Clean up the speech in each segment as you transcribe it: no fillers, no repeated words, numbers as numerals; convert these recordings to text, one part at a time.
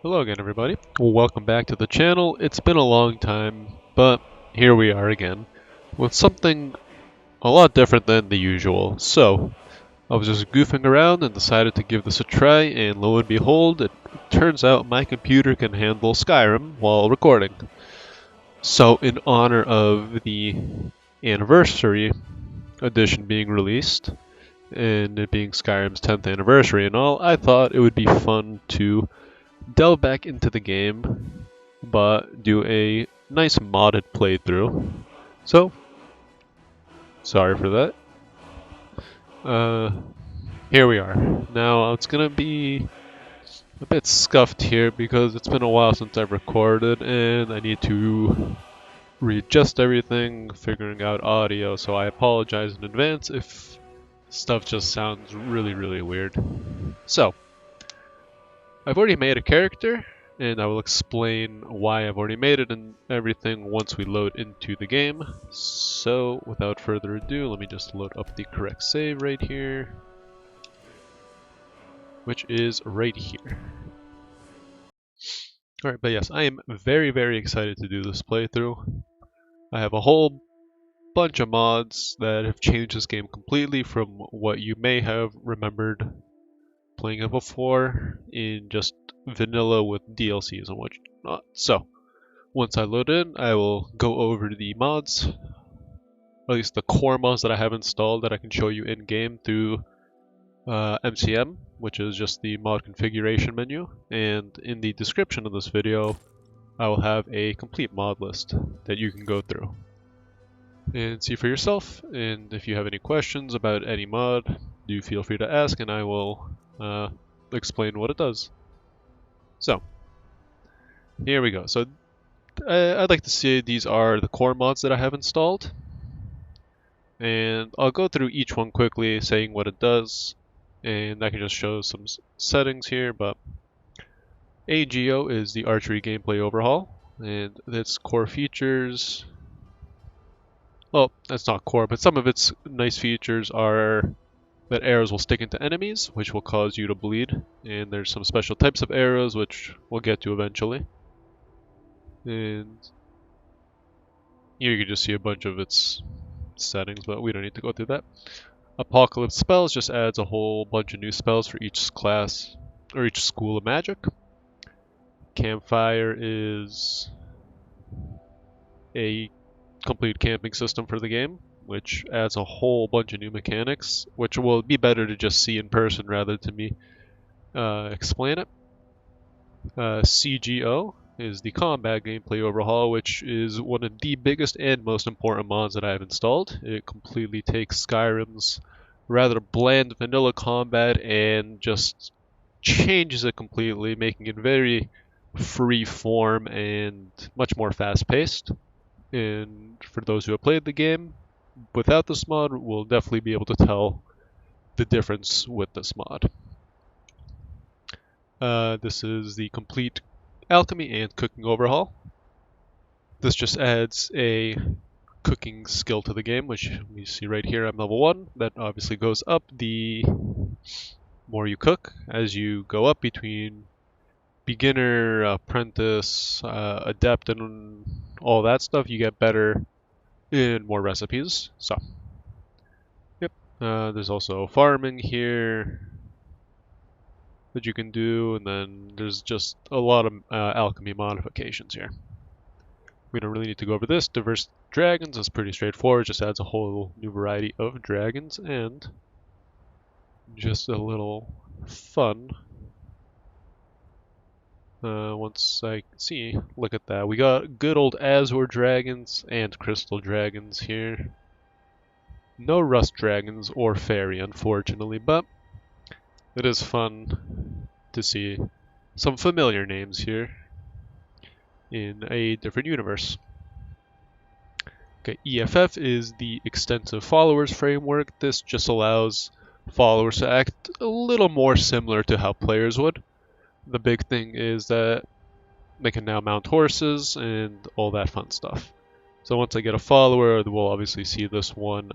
Hello again, everybody. Welcome back to the channel. It's been a long time, but here we are again with something a lot different than the usual. So, I was just goofing around and decided to give this a try, and lo and behold, it turns out my computer can handle Skyrim while recording. So, in honor of the anniversary edition being released, and it being Skyrim's 10th anniversary and all, I thought it would be fun to delve back into the game, but do a nice modded playthrough. So, sorry for that. Here we are. Now, it's gonna be a bit scuffed here because it's been a while since I've recorded and I need to readjust everything, figuring out audio, so I apologize in advance if stuff just sounds really weird. So, I've already made a character, and I will explain why I've already made it and everything once we load into the game. So, without further ado, let me just load up the correct save right here, which is right here. Alright, but yes, I am very excited to do this playthrough. I have a whole bunch of mods that have changed this game completely from what you may have remembered playing it before in just vanilla with DLCs and whatnot. So, once I load in, I will go over the mods, or at least the core mods that I have installed that I can show you in game through MCM, which is just the mod configuration menu. And in the description of this video, I will have a complete mod list that you can go through and see for yourself. And if you have any questions about any mod, do feel free to ask, and I will explain what it does. So, here we go. So, I'd like to say these are the core mods that I have installed. And I'll go through each one quickly, saying what it does. And I can just show some settings here, but AGO is the Archery gameplay overhaul. And its core features, well, that's not core, but some of its nice features are that arrows will stick into enemies, which will cause you to bleed, and there's some special types of arrows, which we'll get to eventually. And here you can just see a bunch of its settings, but we don't need to go through that. Apocalypse spells just adds a whole bunch of new spells for each class, or each school of magic. Campfire is a complete camping system for the game, which adds a whole bunch of new mechanics, which will be better to just see in person rather than me explain it. CGO is the combat gameplay overhaul, which is one of the biggest and most important mods that I have installed. It completely takes Skyrim's rather bland vanilla combat and just changes it completely, making it very free form and much more fast paced. And for those who have played the game, without this mod, we'll definitely be able to tell the difference with this mod. This is the complete alchemy and cooking overhaul. This just adds a cooking skill to the game, which you see right here. I'm level 1. That obviously goes up the more you cook. As you go up between beginner, apprentice, adept, and all that stuff, you get better in more recipes. So, yep. There's also farming here that you can do, and then there's just a lot of alchemy modifications here. We don't really need to go over this. Diverse dragons is pretty straightforward, just adds a whole new variety of dragons, and just a little fun. Once I see, look at that. We got good old Azure dragons and crystal dragons here. No rust dragons or fairy, unfortunately, but it is fun to see some familiar names here in a different universe. Okay, EFF is the Extensive Followers framework. This just allows followers to act a little more similar to how players would. The big thing is that they can now mount horses and all that fun stuff. So once I get a follower, we'll obviously see this one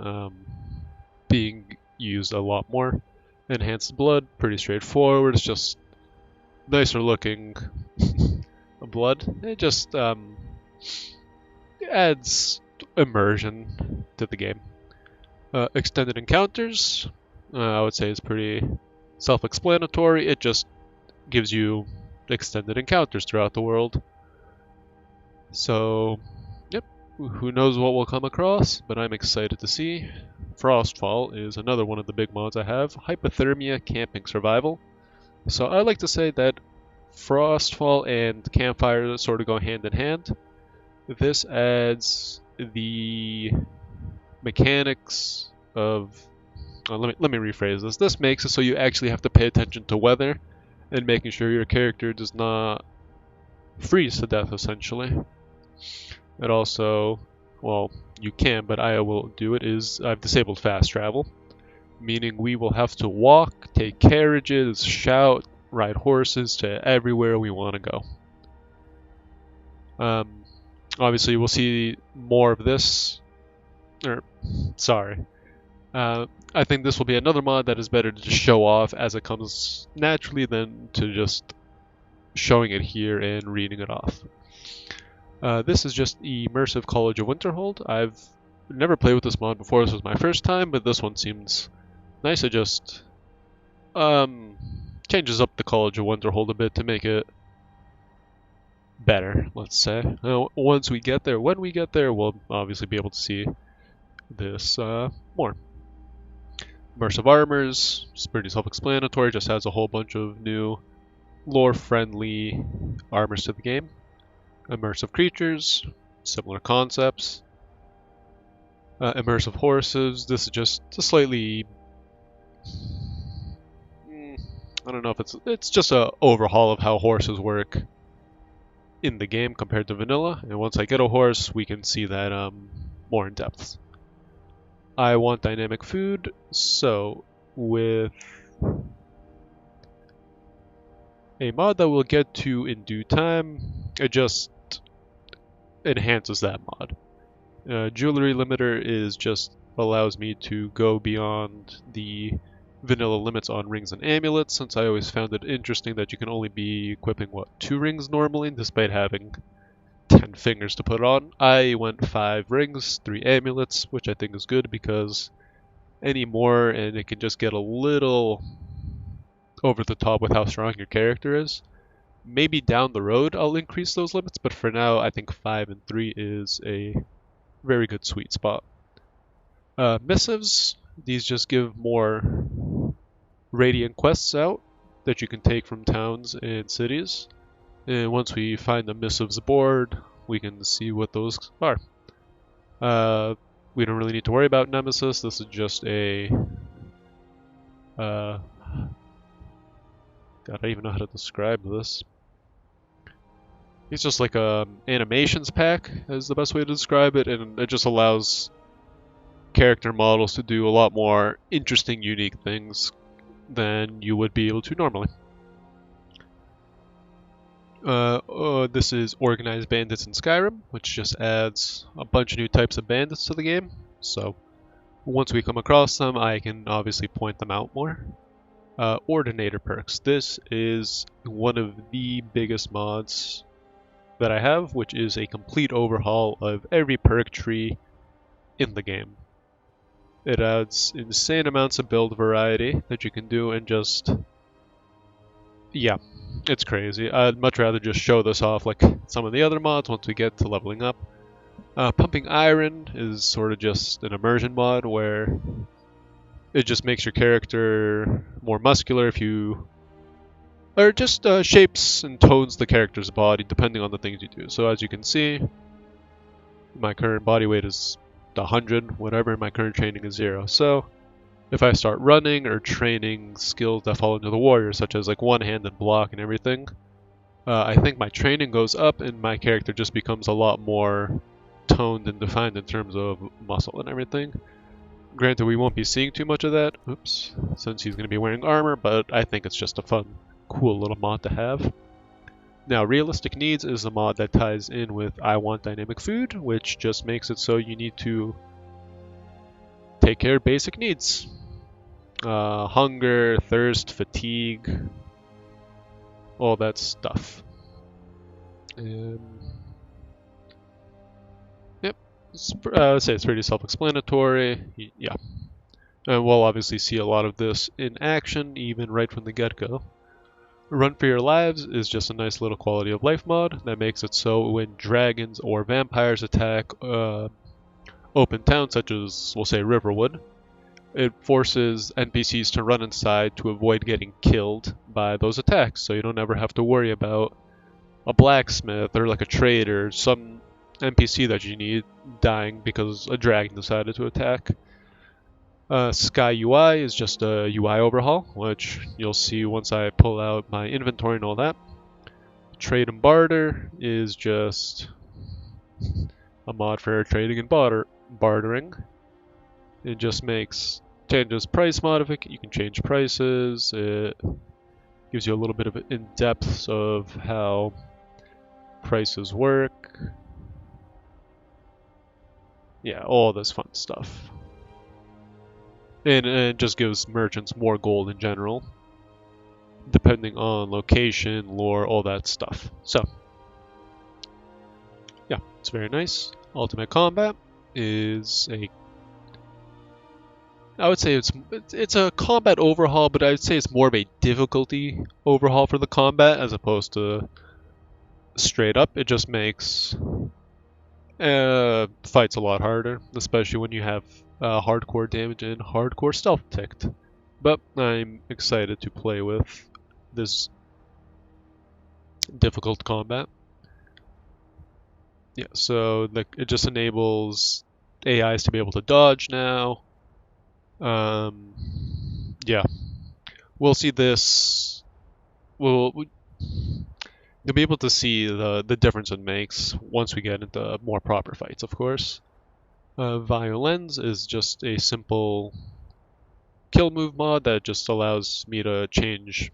being used a lot more. Enhanced blood, pretty straightforward. It's just nicer looking blood. It just adds immersion to the game. Extended encounters, I would say, is pretty self-explanatory. It just gives you extended encounters throughout the world. So, yep, who knows what we'll come across, but I'm excited to see. Frostfall is another one of the big mods I have. Hypothermia Camping Survival. So I like to say that Frostfall and Campfire sort of go hand in hand. This adds the mechanics of... let me rephrase this. This makes it so you actually have to pay attention to weather and making sure your character does not freeze to death, essentially. It also, well, you can, but I will do it, is I've disabled fast travel, meaning we will have to walk, take carriages, shout, ride horses to everywhere we want to go. Obviously, we'll see more of this, I think this will be another mod that is better to just show off as it comes naturally than to just showing it here and reading it off. This is just Immersive College of Winterhold. I've never played with this mod before. This was my first time, but this one seems nice. It just changes up the College of Winterhold a bit to make it better, let's say. Once we get there, when we get there, we'll obviously be able to see this more. Immersive Armors, it's pretty self-explanatory, just has a whole bunch of new lore-friendly armors to the game. Immersive Creatures, similar concepts. Immersive Horses, this is just a slightly... I don't know if it's just a overhaul of how horses work in the game compared to vanilla, and once I get a horse, we can see that more in depth. I want dynamic food, so with a mod that we'll get to in due time, it just enhances that mod. Jewelry limiter is just allows me to go beyond the vanilla limits on rings and amulets, since I always found it interesting that you can only be equipping, 2 rings normally, despite having 10 fingers to put on. I went 5 rings, 3 amulets, which I think is good because any more and it can just get a little over the top with how strong your character is. Maybe down the road I'll increase those limits, but for now I think 5 and 3 is a very good sweet spot. Missives, these just give more radiant quests out that you can take from towns and cities. And once we find the missives board, we can see what those are. We don't really need to worry about Nemesis. This is just a... God, I don't even know how to describe this. It's just like a animations pack, is the best way to describe it, and it just allows character models to do a lot more interesting, unique things than you would be able to normally. This is Organized Bandits in Skyrim, which just adds a bunch of new types of bandits to the game. So once we come across them, I can obviously point them out more. Ordinator Perks. This is one of the biggest mods that I have, which is a complete overhaul of every perk tree in the game. It adds insane amounts of build variety that you can do, and just... yeah, it's crazy. I'd much rather just show this off like some of the other mods once we get to leveling up. Pumping Iron is sort of just an immersion mod where it just makes your character more muscular if you... or just shapes and tones the character's body depending on the things you do. So as you can see, my current body weight is 100, whatever, my current training is 0. So if I start running or training skills that fall into the warrior, such as like one-handed block and everything, I think my training goes up and my character just becomes a lot more toned and defined in terms of muscle and everything. Granted, we won't be seeing too much of that, since he's going to be wearing armor, but I think it's just a fun, cool little mod to have. Now, Realistic Needs is a mod that ties in with I Want Dynamic Food, which just makes it so you need to take care of basic needs. Hunger, thirst, fatigue, all that stuff. And yep, I would say it's pretty self-explanatory. Yeah, and we'll obviously see a lot of this in action, even right from the get-go. Run for your lives is just a nice little quality of life mod that makes it so when dragons or vampires attack open towns, such as, we'll say, Riverwood, it forces NPCs to run inside to avoid getting killed by those attacks, so you don't ever have to worry about a blacksmith or like a trader, some NPC that you need dying because a dragon decided to attack. Sky UI is just a UI overhaul, which you'll see once I pull out my inventory and all that. Trade and barter is just a mod for trading and bartering. It just changes price modification. You can change prices. It gives you a little bit of in-depth of how prices work. Yeah, all this fun stuff. And it just gives merchants more gold in general, depending on location, lore, all that stuff. So, yeah, it's very nice. Ultimate Combat is I would say it's a combat overhaul, but I would say it's more of a difficulty overhaul for the combat as opposed to straight up. It just makes fights a lot harder, especially when you have hardcore damage and hardcore stealth ticked. But I'm excited to play with this difficult combat. Yeah, so it just enables AIs to be able to dodge now. Yeah, we'll see this. You'll be able to see the difference it makes once we get into more proper fights, of course. Violence is just a simple kill move mod that just allows me to change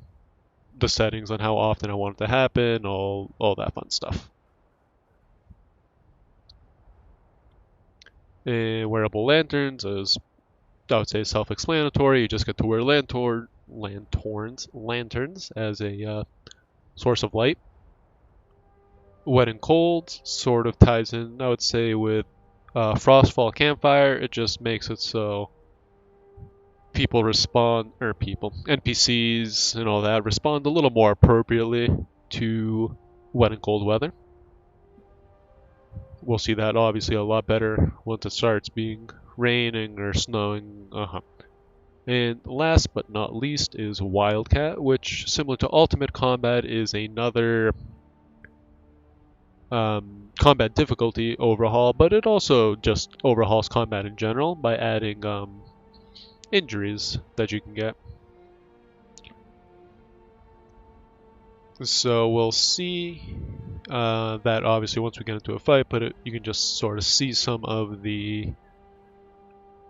the settings on how often I want it to happen, all that fun stuff. And Wearable Lanterns is, I would say, self-explanatory. You just get to wear lanterns as a source of light. Wet and cold sort of ties in, I would say, with Frostfall Campfire. It just makes it so NPCs and all that respond a little more appropriately to wet and cold weather. We'll see that obviously a lot better once it starts being raining or snowing. And last but not least is Wildcat, which, similar to Ultimate Combat, is another combat difficulty overhaul, but it also just overhauls combat in general by adding injuries that you can get. So we'll see that obviously once we get into a fight, but you can just sort of see some of the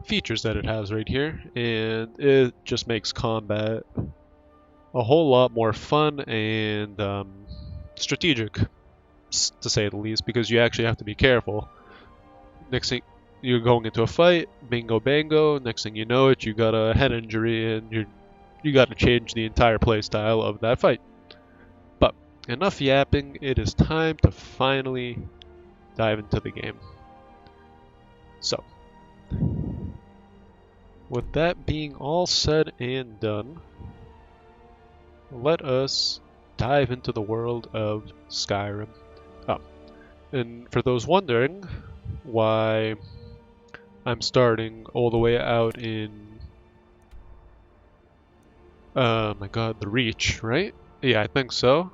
features that it has right here, and it just makes combat a whole lot more fun and strategic, to say the least, because you actually have to be careful. Next thing, you're going into a fight, bingo bango, next thing you know it, you got a head injury and you got to change the entire playstyle of that fight. But enough yapping, it is time to finally dive into the game. So, with that being all said and done, let us dive into the world of Skyrim. And for those wondering why I'm starting all the way out in the Reach, right? Yeah, I think so.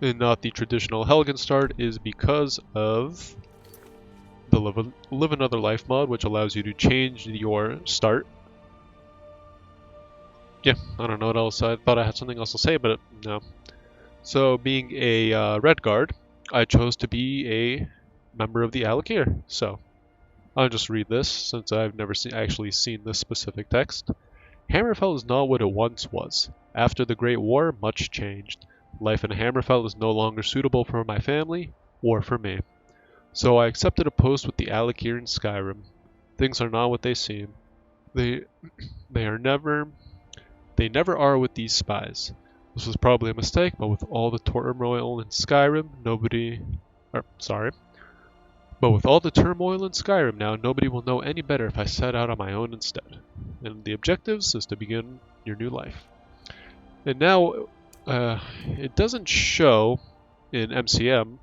And not the traditional Helgen start is because of the Live Another Life mod, which allows you to change your start. Yeah, I don't know what else. I thought I had something else to say, but no. So, being a Redguard, I chose to be a member of the Alakir. So, I'll just read this, since I've never actually seen this specific text. Hammerfell is not what it once was. After the Great War, much changed. Life in Hammerfell is no longer suitable for my family, or for me. So I accepted a post with the Alakir in Skyrim. Things are not what they seem. They never are with these spies. This was probably a mistake, but with all the turmoil in Skyrim, but with all the turmoil in Skyrim now, nobody will know any better if I set out on my own instead. And the objectives is to begin your new life. And now, it doesn't show in MCM,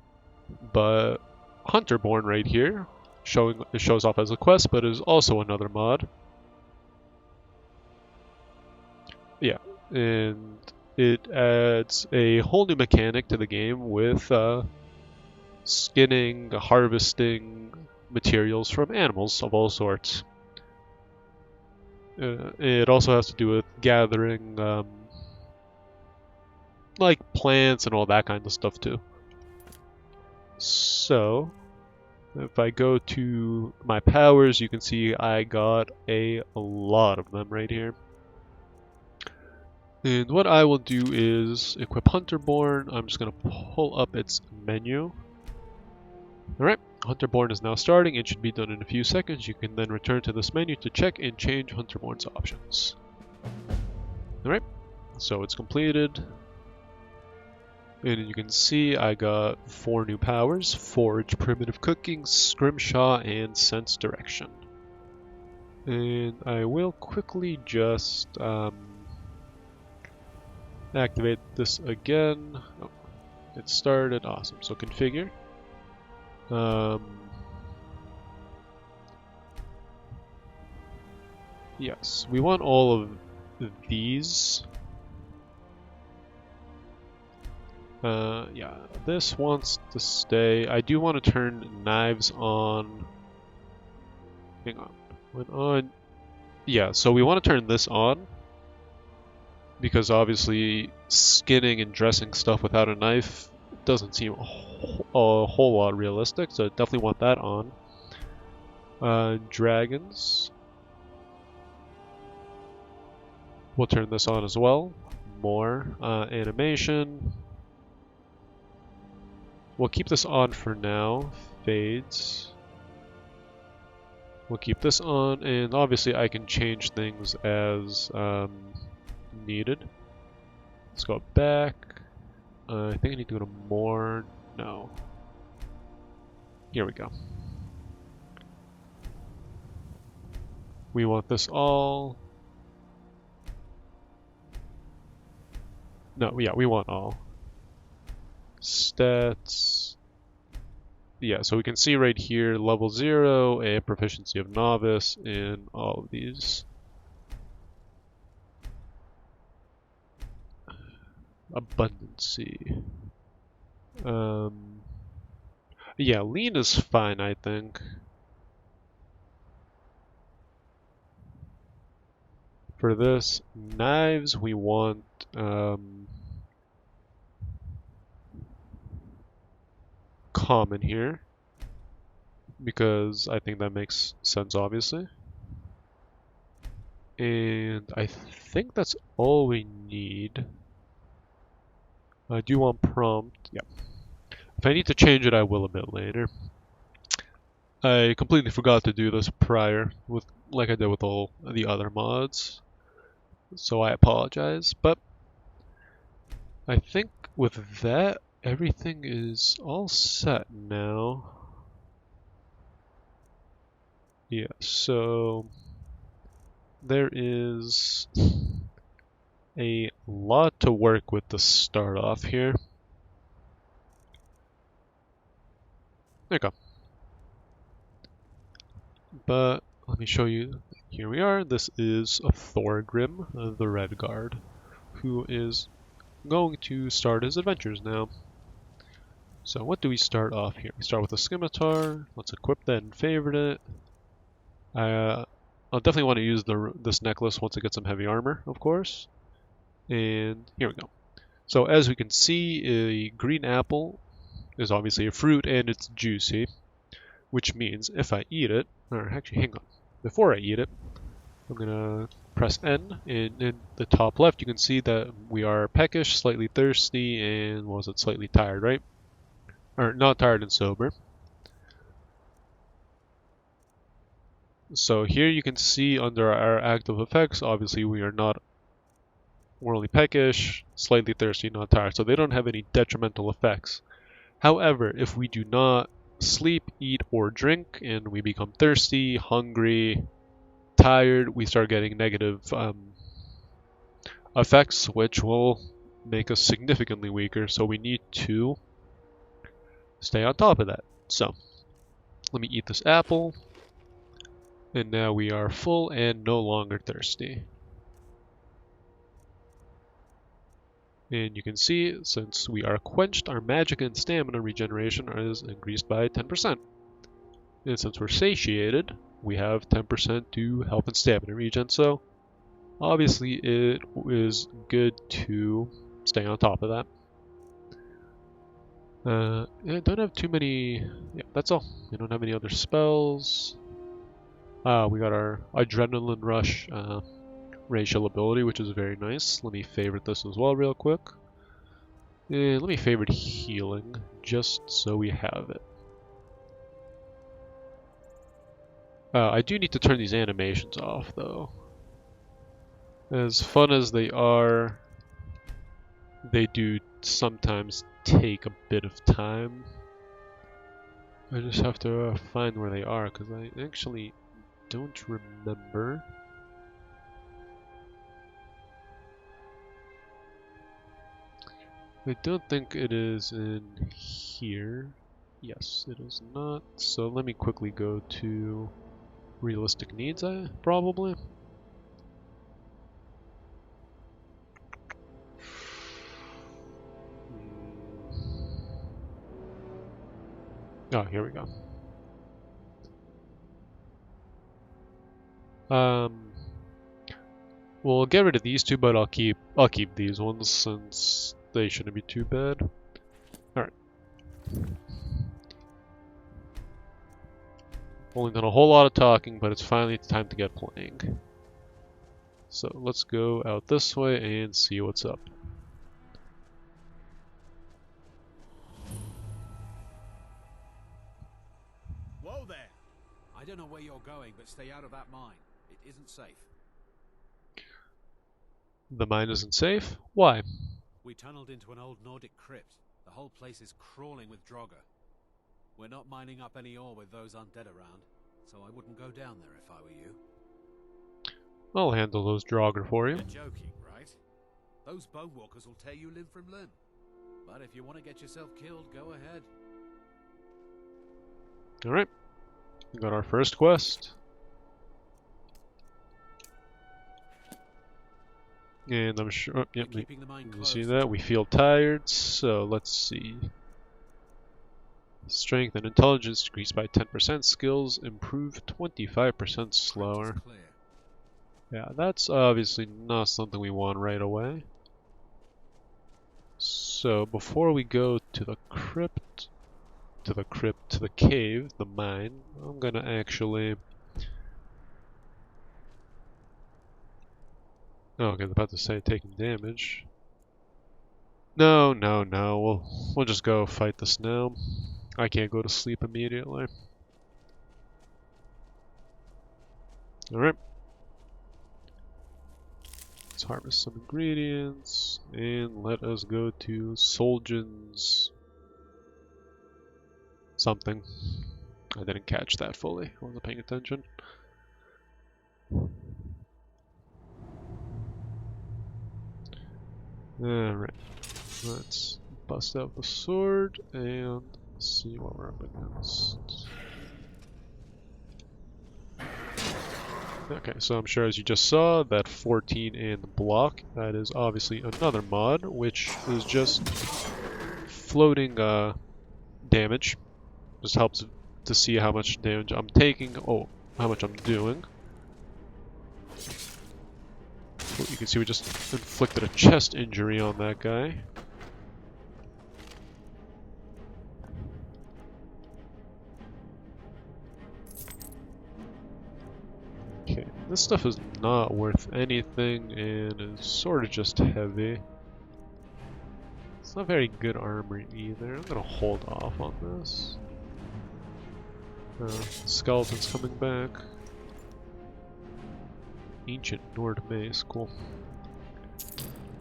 but Hunterborn right here, it shows off as a quest, but is also another mod. Yeah, and it adds a whole new mechanic to the game with skinning, harvesting materials from animals of all sorts. It also has to do with gathering like plants and all that kind of stuff too. So, if I go to my powers, you can see I got a lot of them right here. And what I will do is equip Hunterborn. I'm just going to pull up its menu. Alright, Hunterborn is now starting. It should be done in a few seconds. You can then return to this menu to check and change Hunterborn's options. Alright, so it's completed. And you can see I got 4 new powers: Forge, Primitive Cooking, Scrimshaw, and Sense Direction. And I will quickly just activate this again. Oh, it started. Awesome. So configure. Yes, we want all of these. Yeah, this wants to stay. I do want to turn knives on. Hang on. When on. Yeah, so we want to turn this on, because obviously skinning and dressing stuff without a knife doesn't seem a whole lot realistic, so definitely want that on. Dragons. We'll turn this on as well. More. Animation. We'll keep this on for now. Fades. We'll keep this on, and obviously I can change things as needed. Let's go back. I think I need to go to more. No. Here we go. We want this all. No, yeah, we want all. Stats. Yeah, so we can see right here, level 0, a proficiency of novice in all of these. Abundancy. Yeah, lean is fine, I think. For this, knives, we want common here, because I think that makes sense, obviously. And I think that's all we need. I do want prompt. Yeah. If I need to change it, I will a bit later. I completely forgot to do this prior, like I did with all the other mods, so I apologize. But I think with that, everything is all set now. Yeah, so there is a lot to work with to start off here. There you go. But let me show you. Here we are. This is Thorgrim, the Red Guard, who is going to start his adventures now. So what do we start off here? We start with a scimitar. Let's equip that and favorite it. I'll definitely want to use this necklace once I get some heavy armor, of course. And here we go. So as we can see, a green apple is obviously a fruit and it's juicy, which means if I eat it, or actually hang on, before I eat it, I'm gonna press N, and in the top left you can see that we are peckish, slightly thirsty, and what was it, slightly tired, right? Or not tired and sober. So here you can see under our active effects, obviously we are not we're only peckish, slightly thirsty, not tired, so they don't have any detrimental effects. However, if we do not sleep, eat, or drink, and we become thirsty, hungry, tired, we start getting negative effects, which will make us significantly weaker, so we need to stay on top of that. So, let me eat this apple, and now we are full and no longer thirsty. And you can see, since we are quenched, our magic and stamina regeneration is increased by 10%. And since we're satiated, we have 10% to health and stamina regen, so obviously it is good to stay on top of that. I don't have too many, yeah, that's all. We don't have any other spells. We got our Adrenaline Rush racial ability, which is very nice. Let me favorite this as well real quick. And let me favorite healing, just so we have it. I do need to turn these animations off, though. As fun as they are, they do sometimes take a bit of time. I just have to find where they are, because I actually don't remember. I don't think it is in here. Yes, it is not. So let me quickly go to realistic needs, probably. Oh, here we go. We'll get rid of these two, but I'll keep these ones since they shouldn't be too bad. Alright. Only done a whole lot of talking, but it's finally time to get playing. So let's go out this way and see what's up. Whoa there! I don't know where you're going, but stay out of that mine. It isn't safe. The mine isn't safe? Why? We tunneled into an old Nordic crypt. The whole place is crawling with Draugr. We're not mining up any ore with those undead around, so I wouldn't go down there if I were you. I'll handle those Draugr for you. You're joking, right? Those bowwalkers will tear you limb from limb. But if you want to get yourself killed, go ahead. Alright. We got our first quest. And I'm sure, yep, you see that? We feel tired, so let's see. Strength and intelligence decreased by 10%, skills improve 25% slower. Yeah, that's obviously not something we want right away. So before we go to the crypt, to the cave, the mine, I'm gonna actually... Oh, okay, I was about to say taking damage. No, we'll just go fight this now. I can't go to sleep immediately. Alright. Let's harvest some ingredients, and let us go to Soljan's something. I didn't catch that fully, I wasn't paying attention. Alright, let's bust out the sword and see what we're up against. Okay, so I'm sure as you just saw, that 14 and block, that is obviously another mod, which is just floating damage. Just helps to see how much damage I'm taking, how much I'm doing. You can see we just inflicted a chest injury on that guy. Okay, this stuff is not worth anything and is sort of just heavy. It's not very good armor either. I'm gonna hold off on this. Skeleton's coming back. Ancient Nord mace, cool.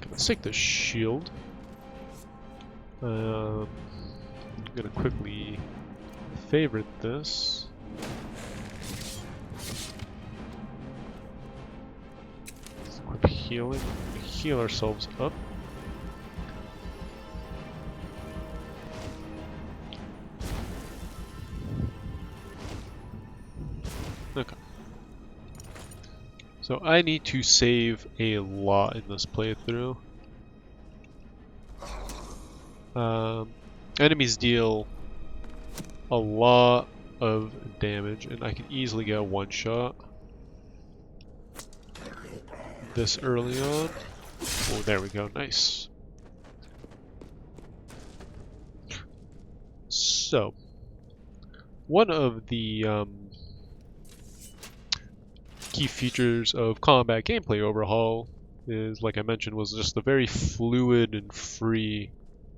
Let's take the shield. I'm gonna quickly favorite this. Let's equip healing. Heal ourselves up. Okay. So I need to save a lot in this playthrough. Enemies deal a lot of damage, and I can easily get one shot this early on. Oh, there we go, nice. So, one of the key features of combat gameplay overhaul is, like I mentioned, was just the very fluid and free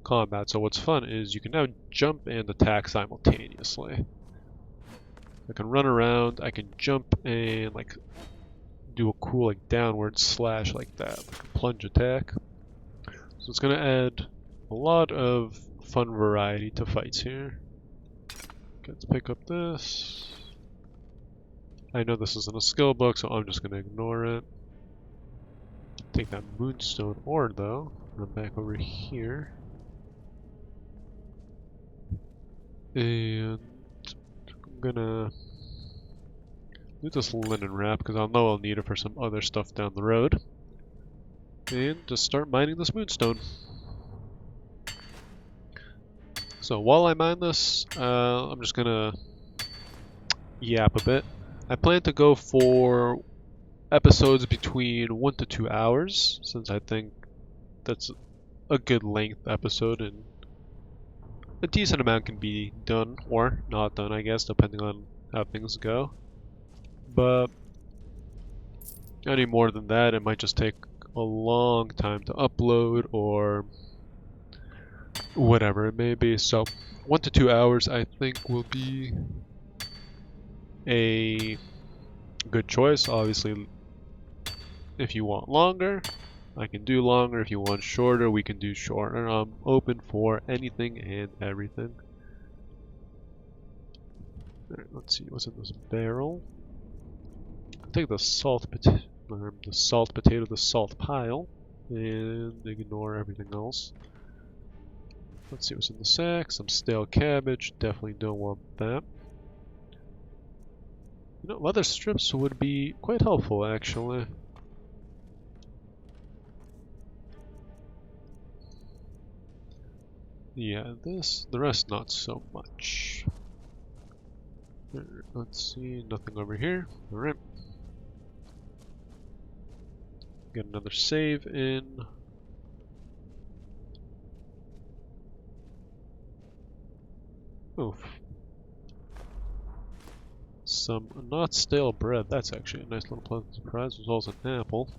combat. So what's fun is you can now jump and attack simultaneously. I can run around, I can jump and like do a cool like downward slash like that, like a plunge attack. So it's gonna add a lot of fun variety to fights here. Let's pick up this. I know this isn't a skill book, so I'm just gonna ignore it. Take that moonstone ore though. Run back over here. And I'm gonna do this linen wrap because I'll know I'll need it for some other stuff down the road. And just start mining this moonstone. So while I mine this, I'm just gonna yap a bit. I plan to go for episodes between 1 to 2 hours, since I think that's a good length episode and a decent amount can be done, or not done, I guess, depending on how things go. But any more than that, it might just take a long time to upload, or whatever it may be. So 1 to 2 hours, I think, will be a good choice. Obviously, if you want longer, I can do longer. If you want shorter, we can do shorter. I'm open for anything and everything. Alright, let's see what's in this barrel. I'll take the salt potato, the salt pile, and ignore everything else. Let's see what's in the sack. Some stale cabbage. Definitely don't want that. You know, leather strips would be quite helpful, actually. Yeah, the rest not so much. Let's see, nothing over here. Alright. Get another save in. Oof. Some not stale bread. That's actually a nice little pleasant surprise. There's also an apple.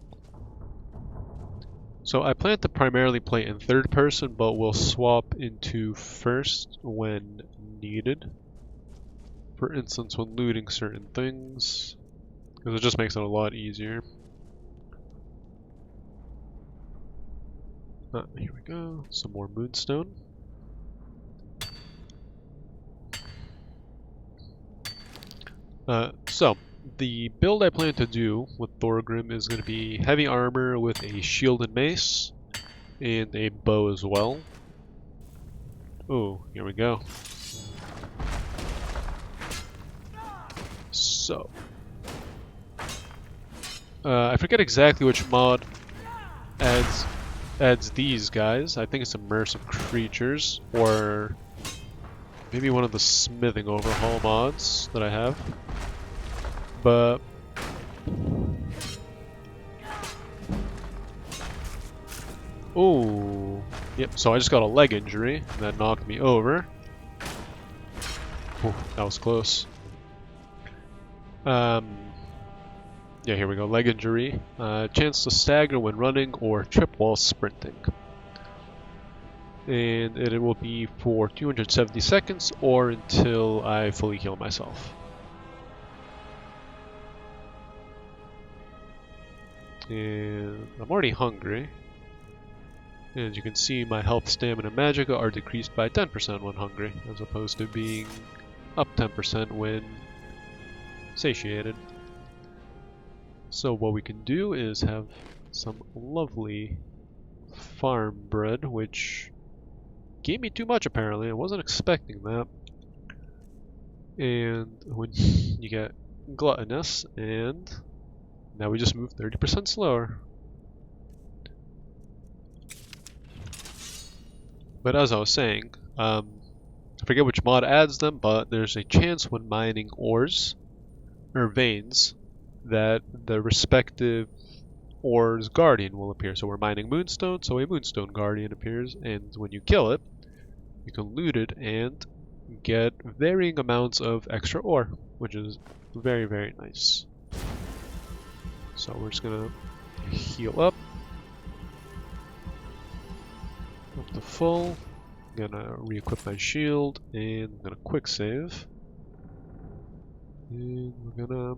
So I plan to primarily play in third person, but we'll swap into first when needed. For instance, when looting certain things, because it just makes it a lot easier. Here we go. Some more moonstone. So, the build I plan to do with Thorgrim is going to be heavy armor with a shield and mace, and a bow as well. Oh, here we go. So, I forget exactly which mod adds these guys. I think it's Immersive Creatures, or maybe one of the smithing overhaul mods that I have. But oh, yep. So I just got a leg injury, and that knocked me over. Ooh, that was close. Yeah, here we go. Leg injury. Chance to stagger when running or trip while sprinting. And it will be for 270 seconds or until I fully heal myself. And I'm already hungry. And you can see my health, stamina, and magicka are decreased by 10% when hungry, as opposed to being up 10% when satiated. So what we can do is have some lovely farm bread, which gave me too much apparently. I wasn't expecting that. And when you get gluttonous, and now we just move 30% slower. But as I was saying, I forget which mod adds them, but there's a chance when mining ores, or veins, that the respective ore's guardian will appear. So we're mining moonstone, so a moonstone guardian appears, and when you kill it, you can loot it and get varying amounts of extra ore, which is very, very nice. So we're just gonna heal up to full. I'm gonna re-equip my shield, and I'm gonna quick save. And we're gonna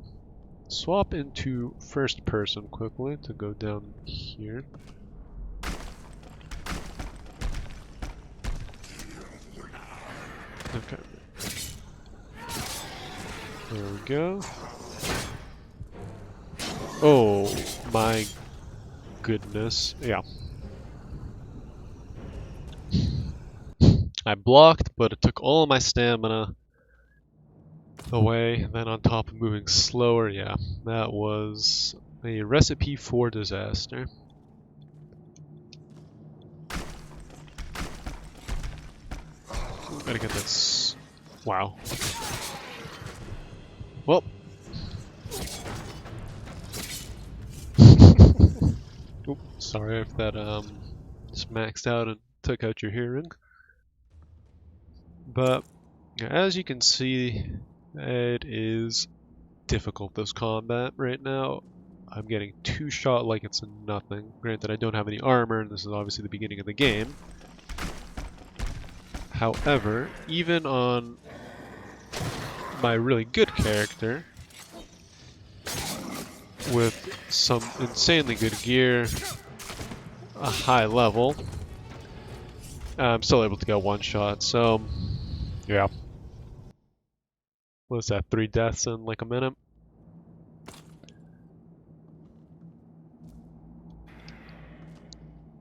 swap into first person quickly to go down here. Okay. There we go. Oh my goodness. Yeah. I blocked, but it took all of my stamina away. Then on top of moving slower, yeah, that was a recipe for disaster. Gotta get this. Wow. Well. Oops, sorry if that just maxed out and took out your hearing. But as you can see, it is difficult, this combat right now. I'm getting two-shot like it's nothing. Granted, I don't have any armor, and this is obviously the beginning of the game. However, even on my really good character, with some insanely good gear, a high level, I'm still able to get one shot, so yeah. What's that, 3 deaths in like a minute?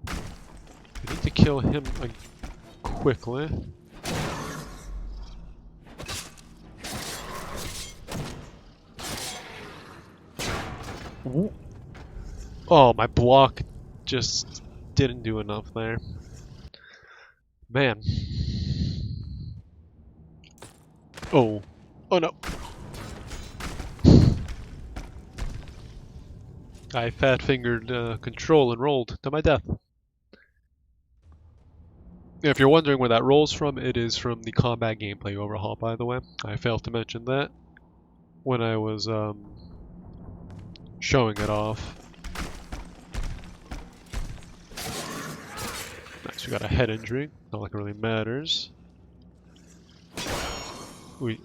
I need to kill him quickly. Ooh. Oh, my block just didn't do enough there. Man. Oh. Oh no. I fat-fingered control and rolled to my death. If you're wondering where that rolls from, it is from the combat gameplay overhaul, by the way. I failed to mention that when I was showing it off. Nice, we got a head injury. Not like it really matters.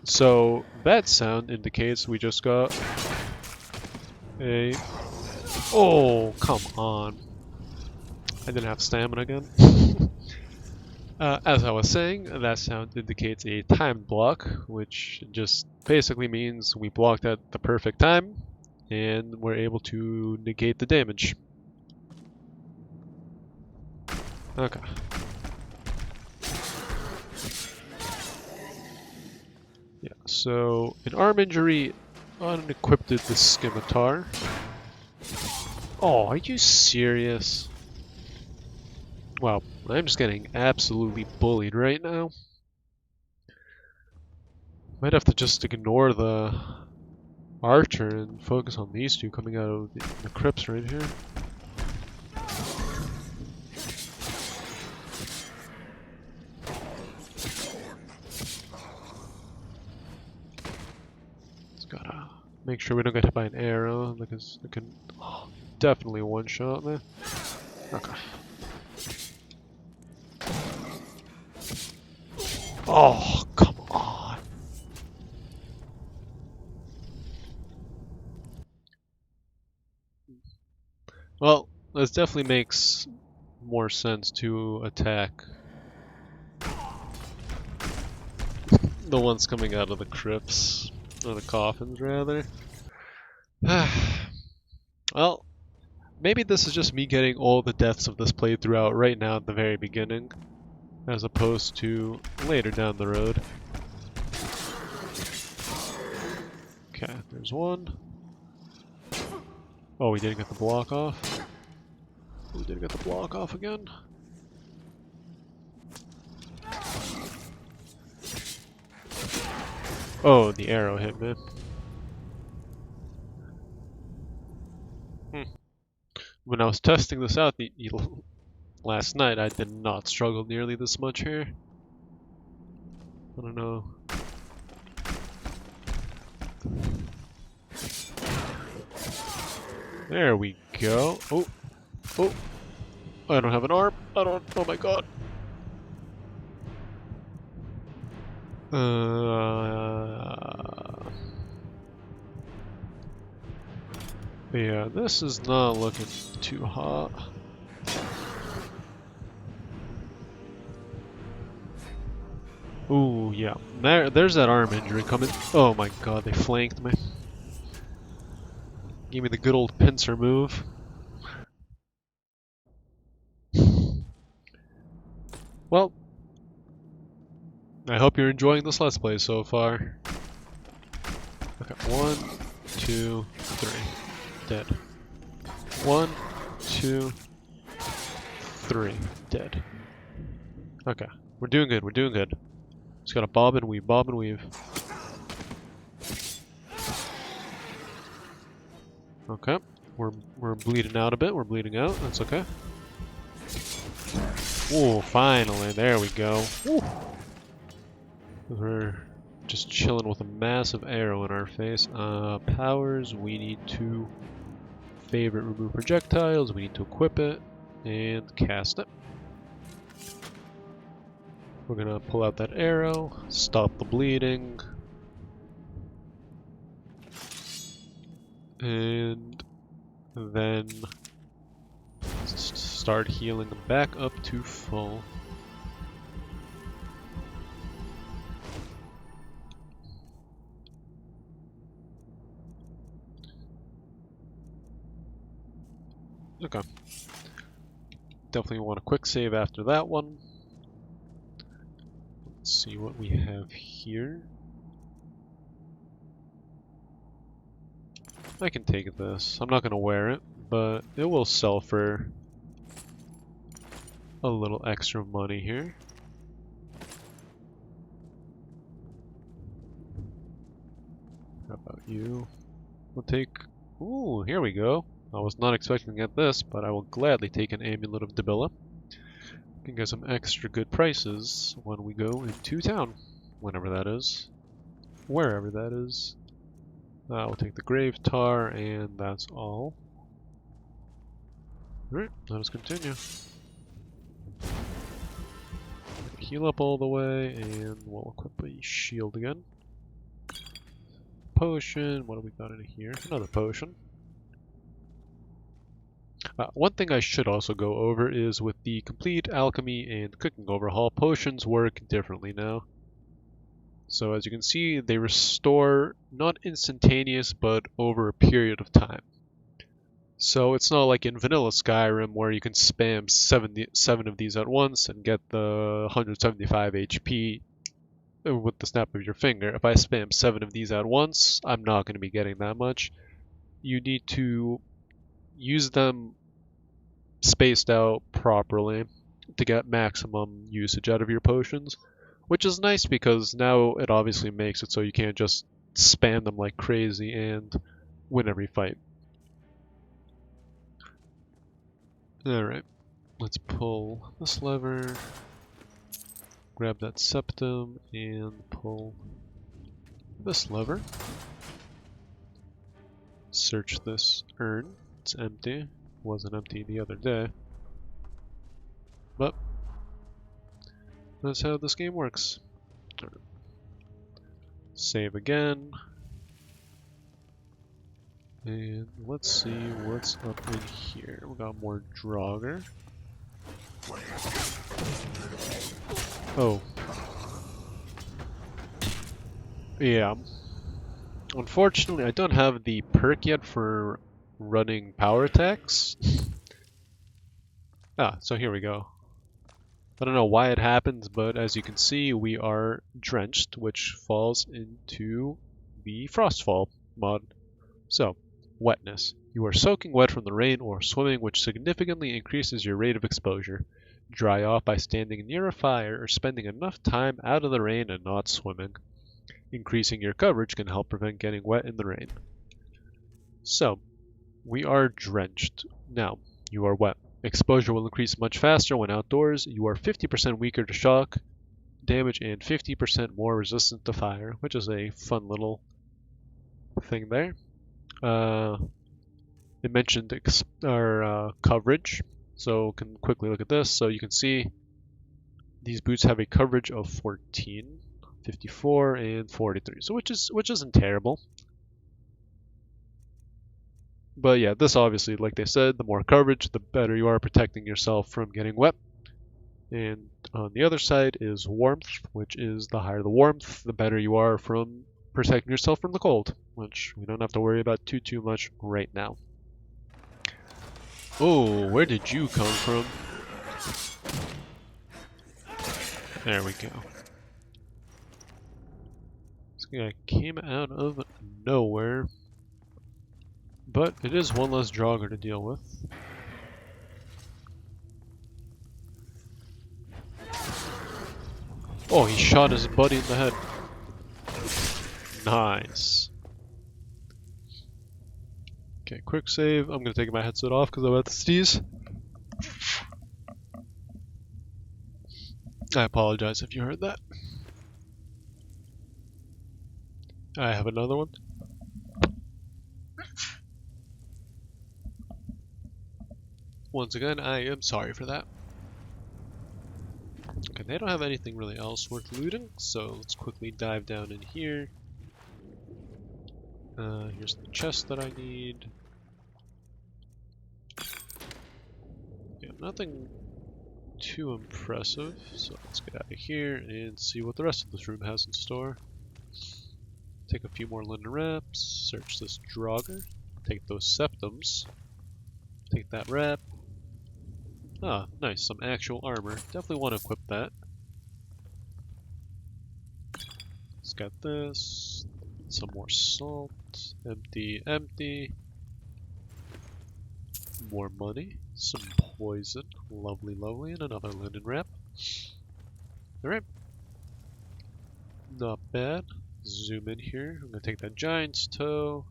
So that sound indicates we just got a... Oh, come on. I didn't have stamina again. As I was saying, that sound indicates a timed block, which just basically means we blocked at the perfect time, and we're able to negate the damage. Okay. Yeah, so an arm injury unequipped the scimitar. Oh, are you serious? Wow, I'm just getting absolutely bullied right now. Might have to just ignore the archer and focus on these two coming out of the crypts right here. Just gotta make sure we don't get hit by an arrow, because it can definitely one-shot me. Okay. Oh, come on. Well, this definitely makes more sense to attack the ones coming out of the crypts, or the coffins rather. Well, maybe this is just me getting all the deaths of this playthrough out right now at the very beginning, as opposed to later down the road. Okay, there's one. Oh, we didn't get the block off. We didn't get the block off again. Oh, the arrow hit me. When I was testing this out last night, I did not struggle nearly this much here. I don't know. There we go. Oh, oh! I don't have an arm. I don't. Oh my god. Yeah, this is not looking too hot. Ooh, yeah. There's that arm injury coming. Oh my god, they flanked me. Give me the good old pincer move. Well, I hope you're enjoying this Let's Play so far. Okay, 1, 2, 3. Dead. 1, 2, 3. Dead. Okay, we're doing good, we're doing good. Just gotta bob and weave, bob and weave. Okay, we're bleeding out a bit, we're bleeding out, that's okay. Ooh, finally, there we go. Woo. We're just chilling with a massive arrow in our face. Powers, we need to favorite remove projectiles, we need to equip it, and cast it. We're gonna pull out that arrow, stop the bleeding, and then start healing back up to full. Okay. Definitely want a quick save after that one. Let's see what we have here. I can take this. I'm not going to wear it, but it will sell for a little extra money here. How about you? We'll take... Ooh, here we go. I was not expecting to get this, but I will gladly take an Amulet of Dibilla. Can get some extra good prices when we go into town. Whenever that is. Wherever that is. We'll take the Grave Tar, and that's all. Alright, let us continue. Heal up all the way, and we'll equip a shield again. Potion, what do we got in here? Another potion. One thing I should also go over is with the complete alchemy and cooking overhaul, potions work differently now. So as you can see, they restore not instantaneous, but over a period of time. So it's not like in vanilla Skyrim where you can spam 7 of these at once and get the 175 HP with the snap of your finger. If I spam 7 of these at once, I'm not going to be getting that much. You need to use them spaced out properly to get maximum usage out of your potions, which is nice because now it obviously makes it so you can't just spam them like crazy and win every fight. Alright, let's pull this lever, grab that septum, and pull this lever. Search this urn. It's empty. Wasn't empty the other day. But that's how this game works. Right. Save again. And let's see what's up in here. We got more Draugr. Oh. Yeah. Unfortunately, I don't have the perk yet for running power attacks. So here we go. I don't know why it happens, but as you can see, we are drenched, which falls into the Frostfall mod. So, wetness. You are soaking wet from the rain or swimming, which significantly increases your rate of exposure. Dry off by standing near a fire or spending enough time out of the rain and not swimming. Increasing your coverage can help prevent getting wet in the rain. So, we are drenched. Now, you are wet. Exposure will increase much faster when outdoors. You are 50% weaker to shock damage and 50% more resistant to fire, which is a fun little thing there. It mentioned coverage, so can quickly look at this. So you can see these boots have a coverage of 14, 54, and 43, so which isn't terrible. But yeah, this obviously, like they said, the more coverage, the better you are protecting yourself from getting wet. And on the other side is warmth, which is the higher the warmth, the better you are from protecting yourself from the cold, which we don't have to worry about too much right now. Oh, where did you come from? There we go. This guy came out of nowhere. But it is one less Draugr to deal with. Oh, he shot his buddy in the head. Nice. Okay, quick save. I'm gonna take my headset off because I'm about to sneeze. I apologize if you heard that. I have another one. Once again, I am sorry for that. Okay, they don't have anything really else worth looting, so let's quickly dive down in here. Here's the chest that I need. Yeah, nothing too impressive, so let's get out of here and see what the rest of this room has in store. Take a few more linen wraps, search this Draugr, take those septums, take that wrap. Ah, nice, some actual armor. Definitely want to equip that. Let's got this, some more salt, empty, empty. More money, some poison, lovely, lovely, and another linen wrap. Alright. Not bad. Zoom in here. I'm gonna take that giant's toe.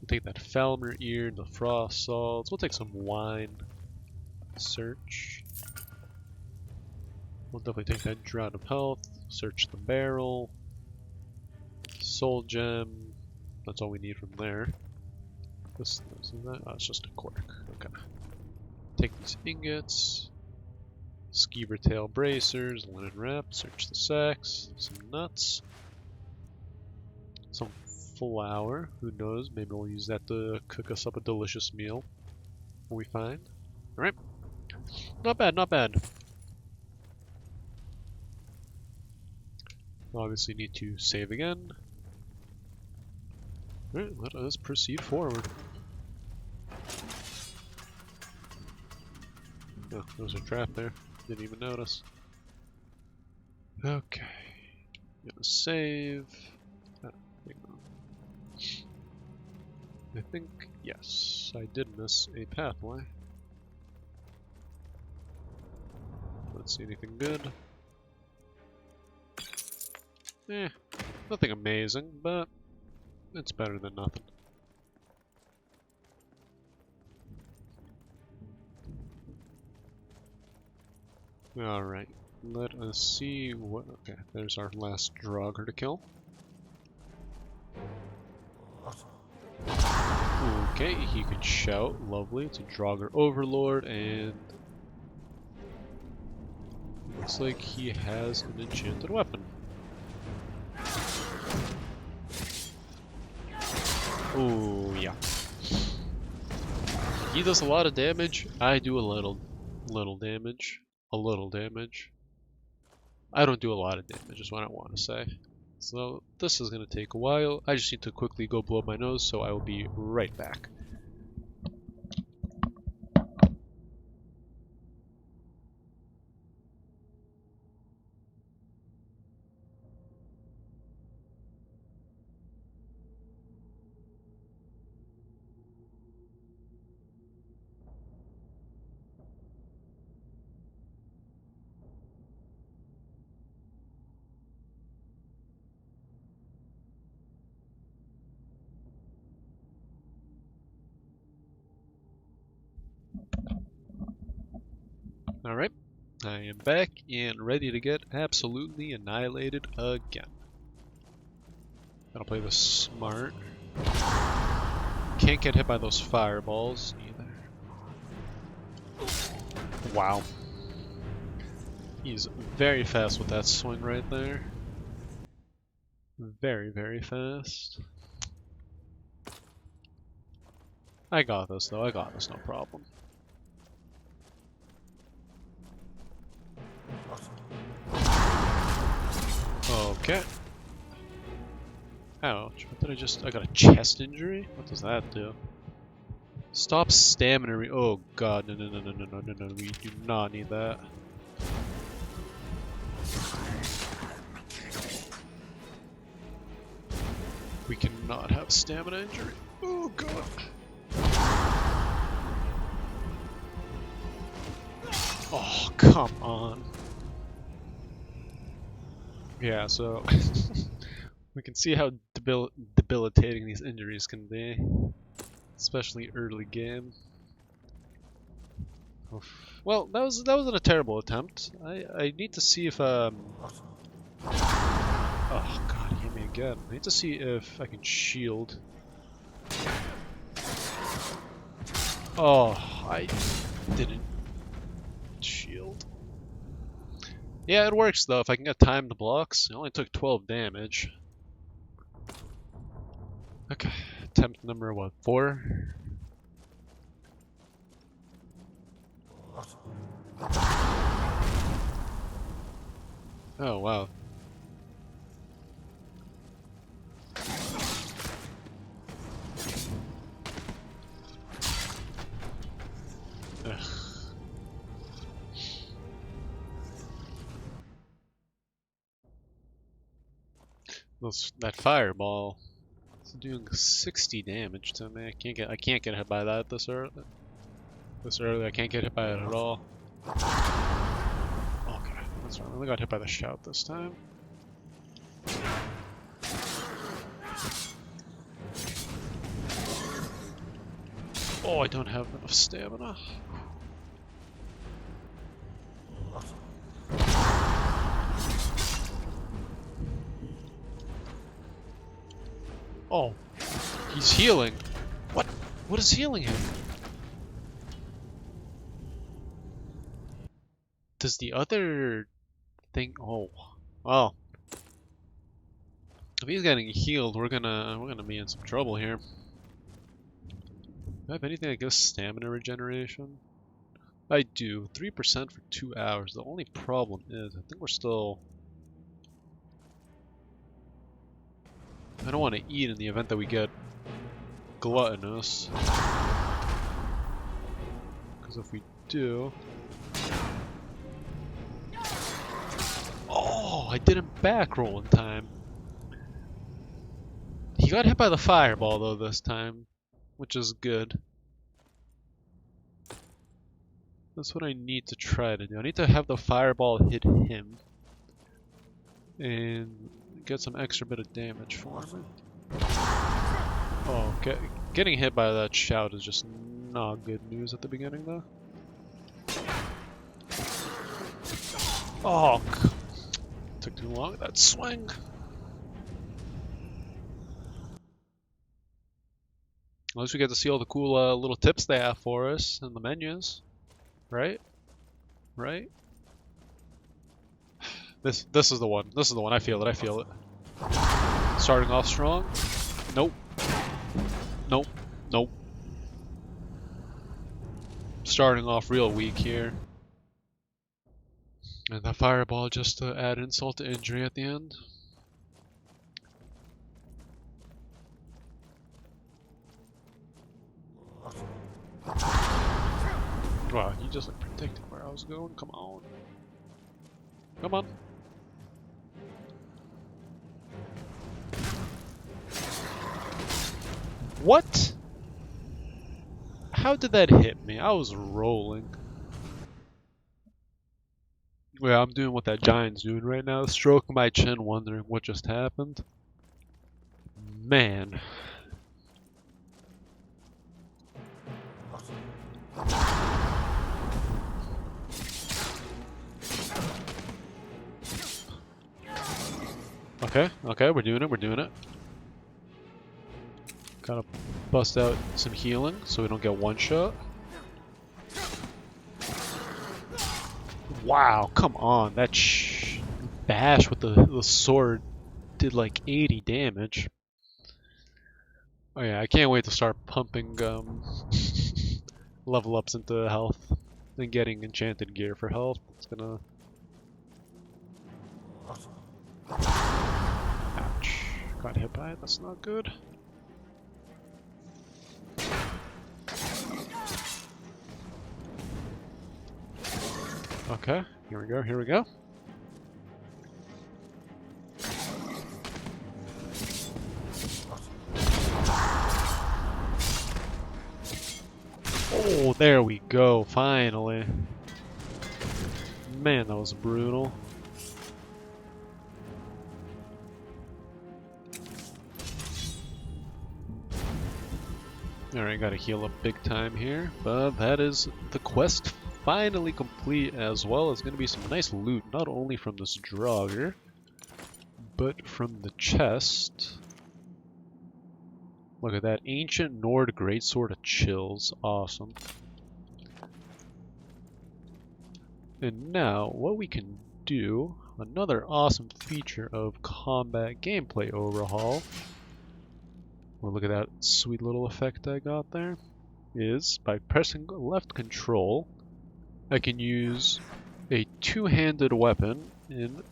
We'll take that Falmer ear, the frost salts. We'll take some wine. Search. We'll definitely take that Drown of Health. Search the barrel. Soul gem. That's all we need from there. This isn't that? Oh, it's just a cork. Okay. Take these ingots. Skeever tail bracers, linen wrap. Search the sacks. Some nuts. Some flour. Who knows? Maybe we'll use that to cook us up a delicious meal. What we find. Alright. Not bad, not bad. Obviously need to save again. Alright, let us proceed forward. Oh, there was a trap there. Didn't even notice. Okay. Gonna save. I think, yes, I did miss a pathway. Let's see anything good. Nothing amazing, but it's better than nothing. Alright, let us see what... Okay, there's our last Draugr to kill. Okay, he could shout, lovely, it's a Draugr Overlord, and... looks like he has an enchanted weapon. Oh, yeah. He does a lot of damage, I do a little. Little damage. A little damage. I don't do a lot of damage is what I want to say. So this is going to take a while. I just need to quickly go blow my nose, so I will be right back. Alright, I am back and ready to get absolutely annihilated again. Gotta play this smart. Can't get hit by those fireballs either. Wow. He's very fast with that swing right there. Very, very fast. I got this though, I got this, no problem. Okay. Ouch, what did I got a chest injury? What does that do? Stop stamina oh god, no, we do not need that. We cannot have stamina injury. Oh god. Oh, come on. Yeah, so we can see how debilitating these injuries can be, especially early game. Oof. Well, that wasn't a terrible attempt. I need to see if Oh god, he hit me again. I need to see if I can shield. Oh, I didn't shield. Yeah, it works though. If I can get timed blocks, it only took 12 damage. Okay, attempt number what, 4? Oh wow. Ugh. That fireball is doing 60 damage to me. I can't get hit by that this early. I can't get hit by it at all. Okay, that's right. I only got hit by the shout this time. Oh, I don't have enough stamina. Oh, he's healing. What? What is healing him? Does the other thing? Oh, well. If he's getting healed, we're gonna be in some trouble here. Do I have anything that gives stamina regeneration? I do. 3% for 2 hours. The only problem is, I think we're still. I don't want to eat in the event that we get gluttonous. Because if we do... Oh, I didn't back roll in time. He got hit by the fireball though this time, which is good. That's what I need to try to do. I need to have the fireball hit him. And get some extra bit of damage for me. Oh, getting hit by that shout is just not good news at the beginning, though. Oh, took too long. That swing. At least we get to see all the cool little tips they have for us in the menus, right? Right? This is the one. This is the one. I feel it. I feel it. Starting off strong. Nope. Nope. Nope. Starting off real weak here. And the fireball just to add insult to injury at the end. Wow, he just like predicted where I was going. Come on. Come on. What? How did that hit me? I was rolling. Yeah, I'm doing what that giant's doing right now, stroking my chin, wondering what just happened. Man. Okay, we're doing it. Gotta bust out some healing so we don't get one shot. Wow, come on, that bash with the sword did like 80 damage. Oh yeah, I can't wait to start pumping level ups into health and getting enchanted gear for health. It's gonna... Ouch. Got hit by it, that's not good. Okay, here we go. Oh, there we go, finally. Man, that was brutal. Alright, gotta heal up big time here, but that is the quest finally complete, as well as gonna be some nice loot, not only from this Draugr, but from the chest. Look at that, Ancient Nord Greatsword of Chills, awesome. And now, what we can do, another awesome feature of combat gameplay overhaul, well, look at that sweet little effect I got there, is by pressing left control, I can use a two-handed weapon in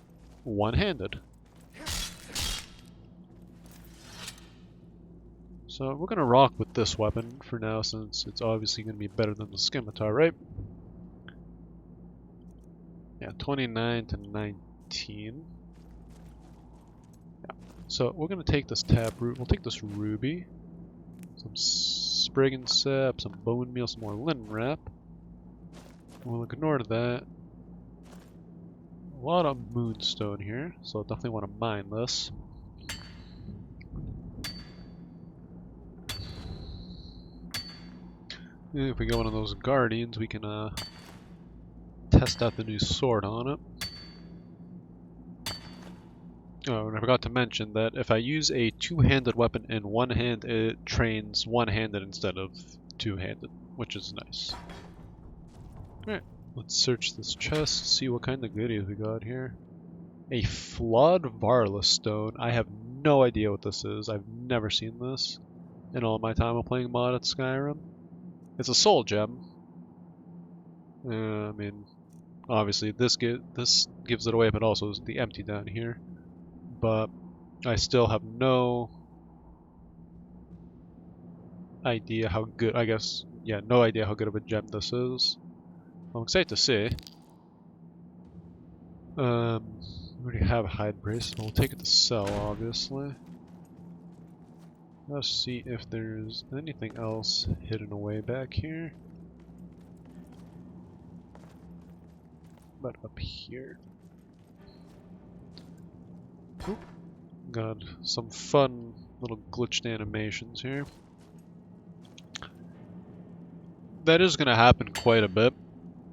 one-handed. So we're gonna rock with this weapon for now, since it's obviously gonna be better than the scimitar, right? Yeah, 29 to 19. Yeah. So we're gonna take this taproot. We'll take this ruby, some spriggan sap, some bone meal, some more linen wrap. We'll ignore that. A lot of moonstone here, so I definitely want to mine this. And if we go into those guardians, we can test out the new sword on it. Oh, and I forgot to mention that if I use a two-handed weapon in one hand, it trains one-handed instead of two-handed, which is nice. Alright, let's search this chest, see what kind of goodies we got here. A flawed Varla stone. I have no idea what this is. I've never seen this in all my time of playing modded Skyrim. It's a soul gem. I mean, obviously this gives it away, but also is the empty down here. But I still have no idea how good, I guess, yeah, no idea how good of a gem this is. I'm excited to see. We already have a hide brace, but we'll take it to sell, obviously. Let's see if there's anything else hidden away back here. But up here. Oop. Got some fun little glitched animations here. That is going to happen quite a bit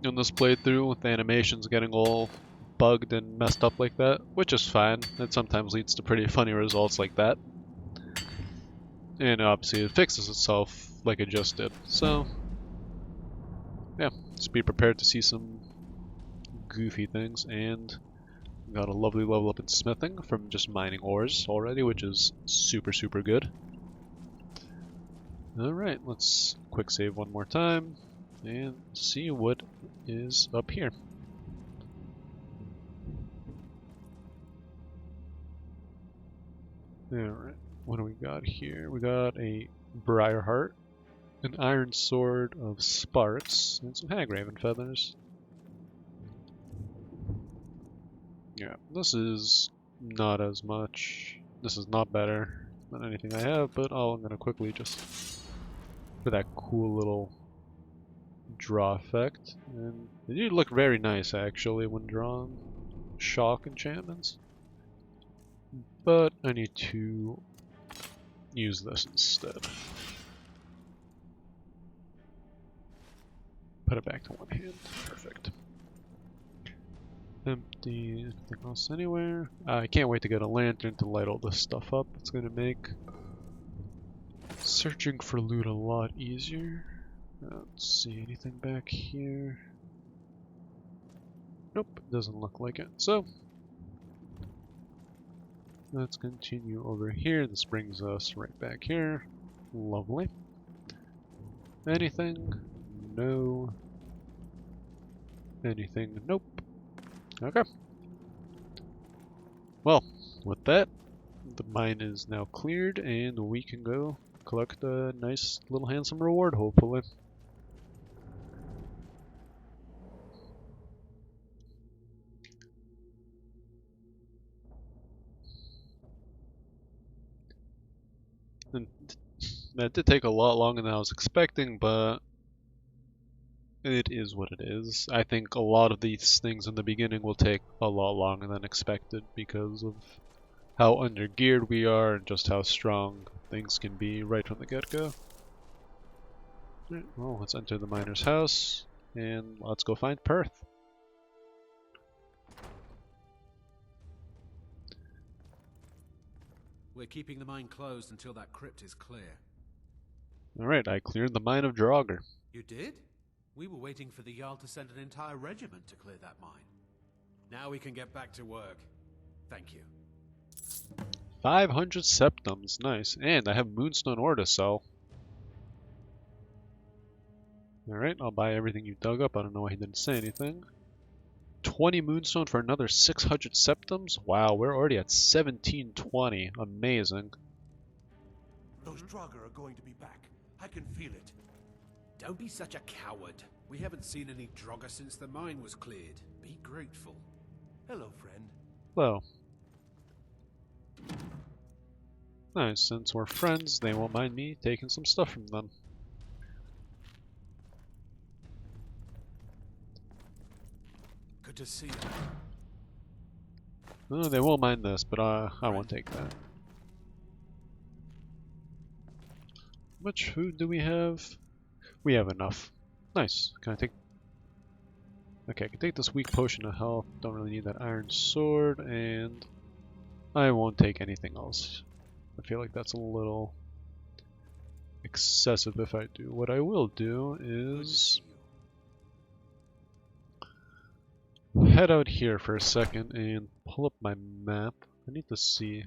in this playthrough, with the animations getting all bugged and messed up like that, which is fine. It sometimes leads to pretty funny results like that. And obviously it fixes itself like it just did. So, yeah, just be prepared to see some goofy things. And got a lovely level up in smithing from just mining ores already, which is super, super good. Alright, let's quick save one more time and see what is up here. Alright, what do we got here? We got a Briarheart, an Iron Sword of Sparks, and some Hagraven Feathers. Yeah, this is not as much. This is not better than anything I have, but I'm gonna quickly just for that cool little draw effect. And they do look very nice actually when drawn. Shock enchantments. But I need to use this instead. Put it back to one hand. Perfect. Empty. Anything else anywhere? I can't wait to get a lantern to light all this stuff up. It's going to make searching for loot a lot easier. Let's see, anything back here? Nope, doesn't look like it. So, let's continue over here. This brings us right back here. Lovely. Anything? No. Anything? Nope. Okay. Well, with that, the mine is now cleared and we can go collect a nice little handsome reward, hopefully. And that did take a lot longer than I was expecting, but it is what it is. I think a lot of these things in the beginning will take a lot longer than expected because of how undergeared we are and just how strong things can be right from the get-go. Right, well, let's enter the miner's house and let's go find Perth. We're keeping the mine closed until that crypt is clear. Alright, I cleared the mine of Draugr. You did? We were waiting for the Jarl to send an entire regiment to clear that mine. Now we can get back to work. Thank you. 500 septums, nice. And I have Moonstone ore to sell. Alright, I'll buy everything you dug up. I don't know why he didn't say anything. 20 Moonstone for another 600 septums? Wow, we're already at 1720. Amazing. Those Draugr are going to be back. I can feel it. Don't be such a coward. We haven't seen any Draugr since the mine was cleared. Be grateful. Hello, friend. Well. Nice, since we're friends, they won't mind me taking some stuff from them. Good to see you. Oh, they won't mind this, but I won't take that. How much food do we have? We have enough. Nice. Can I take... Okay, I can take this weak potion of health. Don't really need that iron sword, and I won't take anything else. I feel like that's a little excessive if I do. What I will do is head out here for a second and pull up my map. I need to see...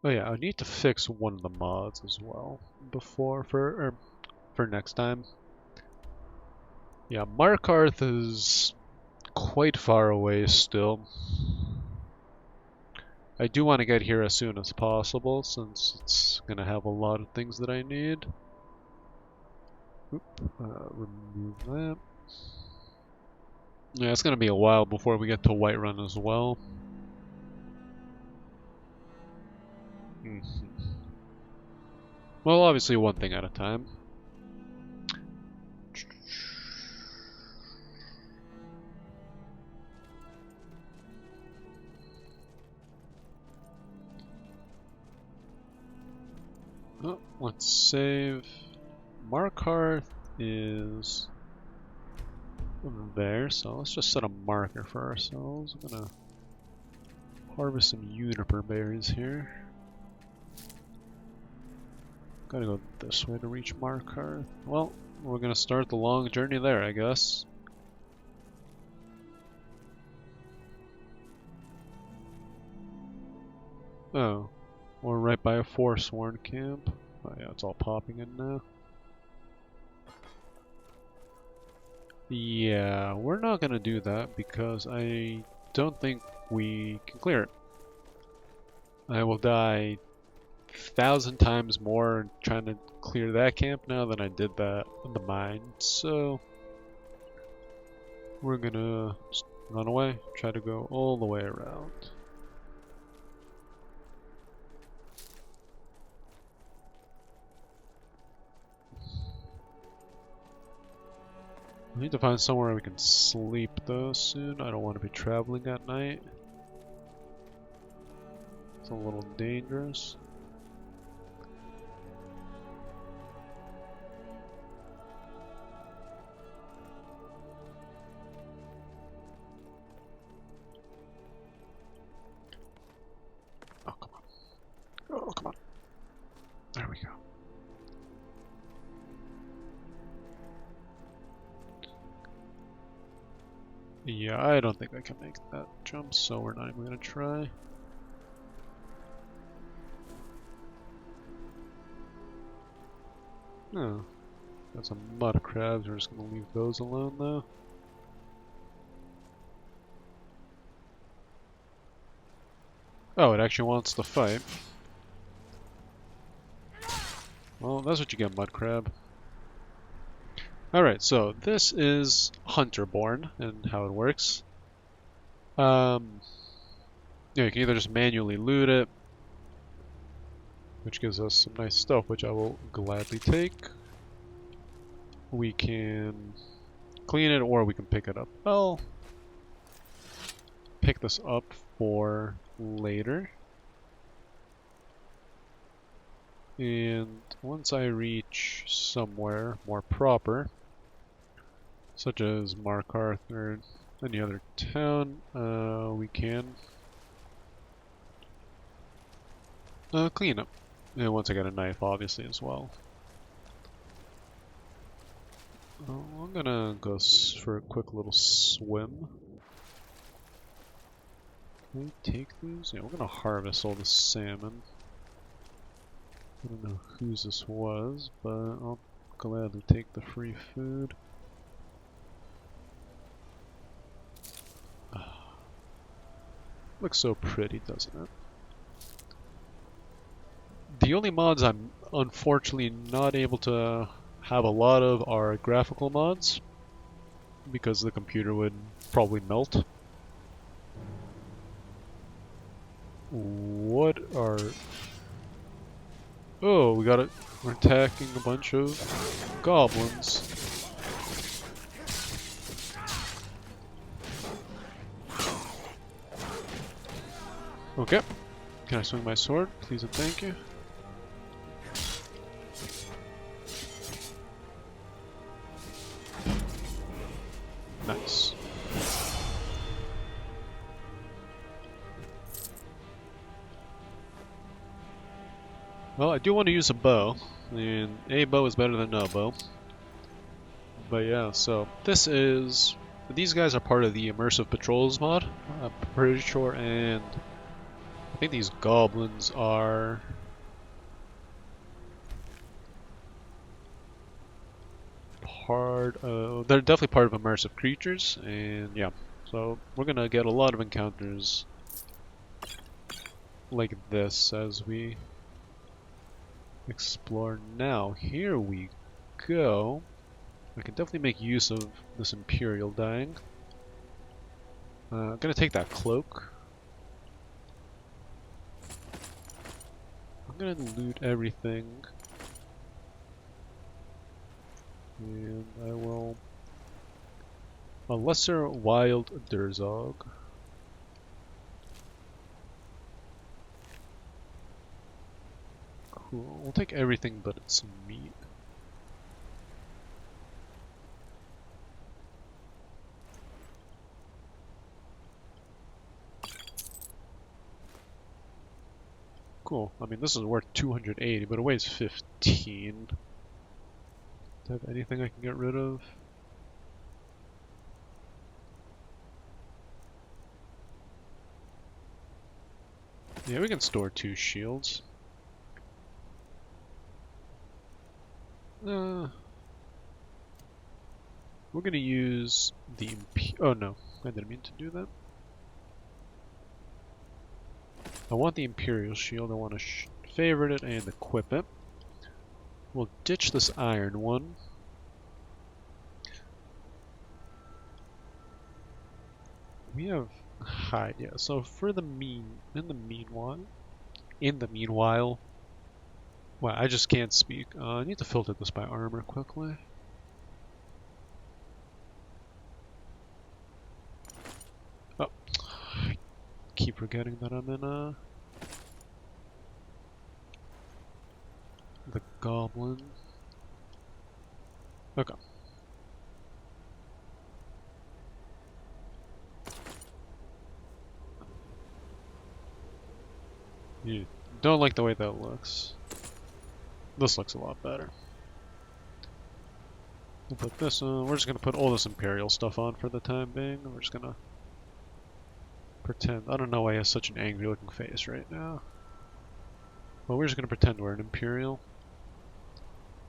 Oh yeah, I need to fix one of the mods as well before for next time. Yeah, Markarth is quite far away still. I do want to get here as soon as possible since it's gonna have a lot of things that I need. Oop, remove that. Yeah, it's gonna be a while before we get to Whiterun as well. Well, obviously one thing at a time. Oh, let's save. Markarth is there, so let's just set a marker for ourselves. I'm gonna harvest some juniper berries here. Gotta go this way to reach Markarth. Well, we're gonna start the long journey there, I guess. Oh, we're right by a Forsworn camp. Oh yeah, it's all popping in now. Yeah, we're not gonna do that because I don't think we can clear it. I will die 1,000 times more trying to clear that camp now than I did that in the mine. So we're gonna just run away, try to go all the way around. I need to find somewhere we can sleep though soon. I don't want to be traveling at night. It's a little dangerous. Oh, come on. Oh, come on. There we go. Yeah, I don't think I can make that jump, so we're not even gonna try. Oh, got some mud crabs. We're just gonna leave those alone though. Oh, it actually wants to fight. Well, that's what you get, mud crab. Alright, so this is Hunterborn and how it works. Yeah, you can either just manually loot it, which gives us some nice stuff, which I will gladly take. We can clean it, or we can pick it up. I'll pick this up for later. And once I reach somewhere more proper, such as Mark Arthur, any other town, we can clean up. And once I get a knife, obviously, as well. I'm gonna go for a quick little swim. Can we take these? Yeah, we're gonna harvest all the salmon. I don't know whose this was, but I'll gladly take the free food. Looks so pretty, doesn't it? The only mods I'm unfortunately not able to have a lot of are graphical mods, because the computer would probably melt. What are... Oh, we're attacking a bunch of goblins. Okay. Can I swing my sword? Please and thank you. Nice. Well, I do want to use a bow, and a bow is better than no bow. But yeah, so these guys are part of the Immersive Patrols mod, I'm pretty sure, and I think these goblins are they're definitely part of Immersive Creatures, and yeah, so we're gonna get a lot of encounters like this as we explore now. Here we go. I can definitely make use of this Imperial dying. I'm gonna take that cloak. I'm gonna loot everything. And I will... A lesser wild Durzog. Cool. We'll take everything but some meat. Cool. I mean, this is worth 280, but it weighs 15. Do I have anything I can get rid of? Yeah, we can store 2 shields. We're gonna use the oh no, I didn't mean to do that. I want the Imperial Shield. I want to favorite it and equip it. We'll ditch this iron one. We have hide, yeah. So for the in the meanwhile, wow, I just can't speak. I need to filter this by armor quickly. Oh, I keep forgetting that I'm in the goblin. Okay. You don't like the way that looks. This looks a lot better. We'll put this on. We're just gonna put all this Imperial stuff on for the time being. We're just gonna pretend. I don't know why he has such an angry looking face right now. But we're just gonna pretend we're an Imperial.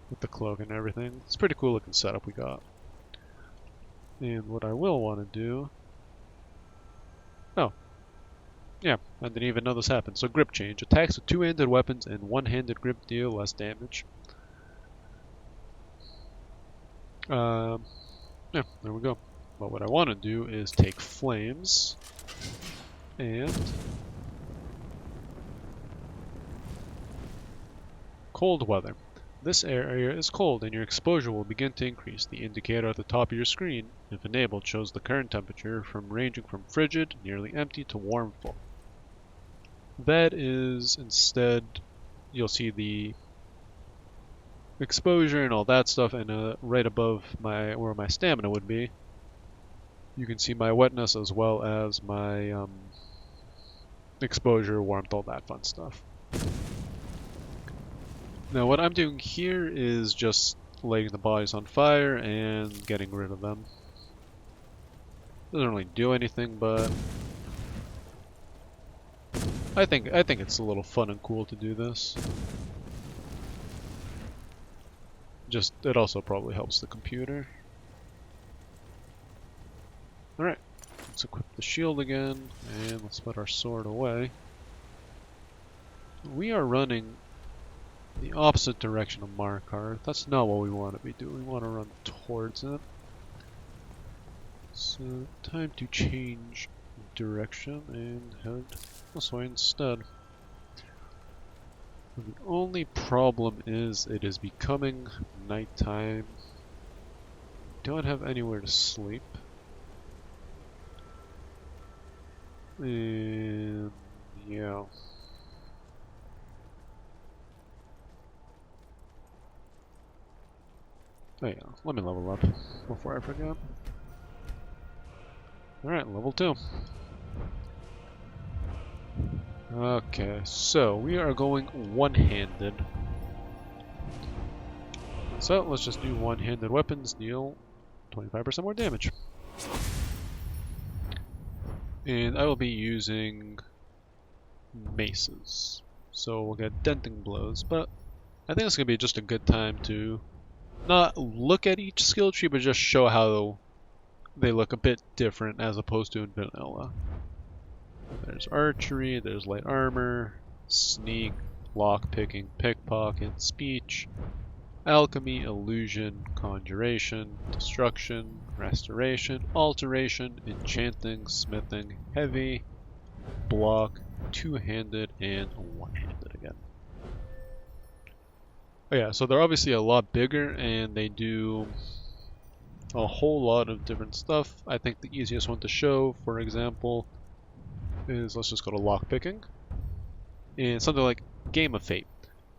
With the cloak and everything. It's a pretty cool looking setup we got. And what I will want to do... Oh. Yeah, I didn't even know this happened. So grip change. Attacks with two-handed weapons and one-handed grip deal less damage. Yeah, there we go. But what I want to do is take flames and cold weather. This area is cold and your exposure will begin to increase. The indicator at the top of your screen, if enabled, shows the current temperature ranging from frigid, nearly empty, to warm full. That is, instead, you'll see the exposure and all that stuff, and right above where my stamina would be, you can see my wetness as well as my exposure, warmth, all that fun stuff. Now what I'm doing here is just lighting the bodies on fire and getting rid of them. Doesn't really do anything, but I think it's a little fun and cool to do this. Just it also probably helps the computer. Alright, let's equip the shield again and let's put our sword away. We are running the opposite direction of Markarth. That's not what we want to be doing. We want to run towards it. So, time to change direction and head this way instead. The only problem is it is becoming nighttime. Don't have anywhere to sleep. And yeah. Oh yeah, let me level up before I forget. Alright, level 2. Okay, so we are going one-handed. So let's just do one-handed weapons, deal 25% more damage. And I will be using maces. So we'll get denting blows, but I think it's going to be just a good time to not look at each skill tree, but just show how they look a bit different as opposed to in vanilla. There's archery, there's light armor, sneak, lockpicking, pickpocket, speech, alchemy, illusion, conjuration, destruction, restoration, alteration, enchanting, smithing, heavy, block, two-handed, and one-handed again. Oh yeah, so they're obviously a lot bigger and they do a whole lot of different stuff. I think the easiest one to show, for example, is let's just go to lockpicking. And something like Game of Fate.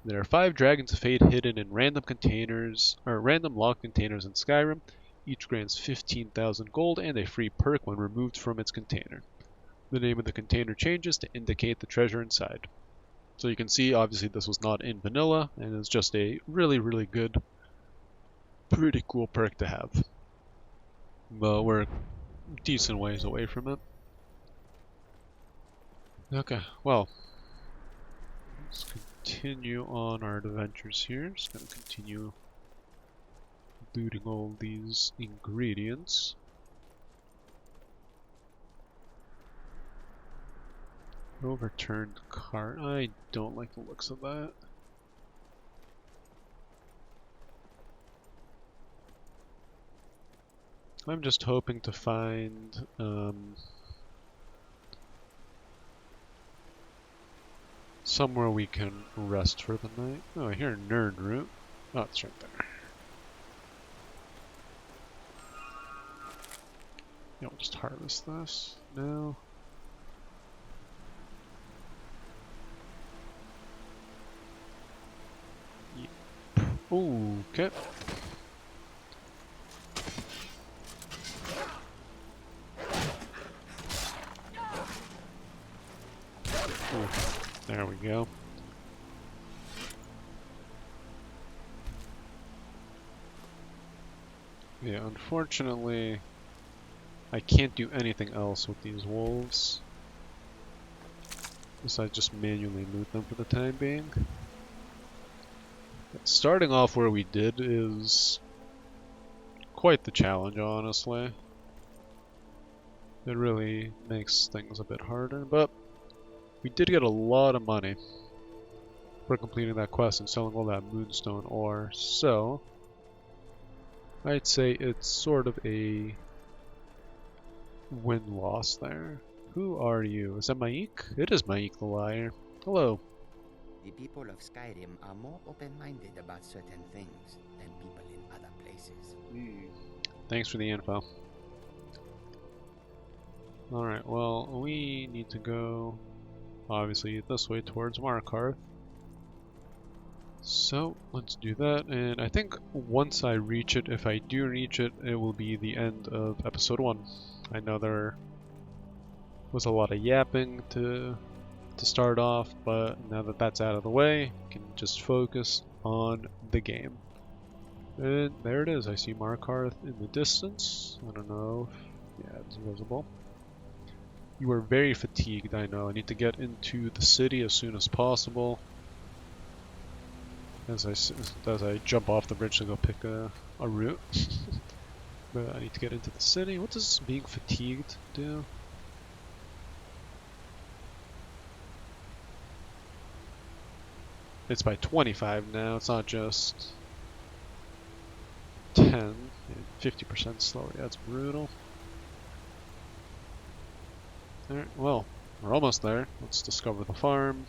There are 5 Dragons of Fate hidden in random containers, or random locked containers in Skyrim. Each grants 15,000 gold and a free perk when removed from its container. The name of the container changes to indicate the treasure inside. So you can see, obviously this was not in vanilla, and it's just a really, really good, pretty cool perk to have. But we're decent ways away from it. Okay, well, let's continue on our adventures here. Just gonna continue looting all these ingredients. Overturned cart. I don't like the looks of that. I'm just hoping to find somewhere we can rest for the night. Oh, I hear a nerd root. Oh, it's right there. Yeah, we'll just harvest this now. Yep. Ooh, okay. Ooh, there we go. Yeah, unfortunately, I can't do anything else with these wolves besides just manually loot them for the time being. Starting off where we did is quite the challenge, honestly. It really makes things a bit harder, but we did get a lot of money for completing that quest and selling all that moonstone ore, so I'd say it's sort of a win-loss there. Who are you? Is that Maik? It is Maik the Liar. Hello. The people of Skyrim are more open-minded about certain things than people in other places. Thanks for the info. Alright, well, we need to go, obviously, this way towards Markarth. So, let's do that, and I think once I reach it, if I do reach it, it will be the end of episode 1. I know there was a lot of yapping to start off, but now that that's out of the way, I can just focus on the game. And there it is, I see Markarth in the distance. I don't know if, yeah, it's visible. You are very fatigued, I know. I need to get into the city as soon as possible. As I jump off the bridge to go pick a route. But I need to get into the city. What does being fatigued do? It's by 25 now, it's not just 10. 50% slower, that's brutal. Alright, well, we're almost there. Let's discover the farm.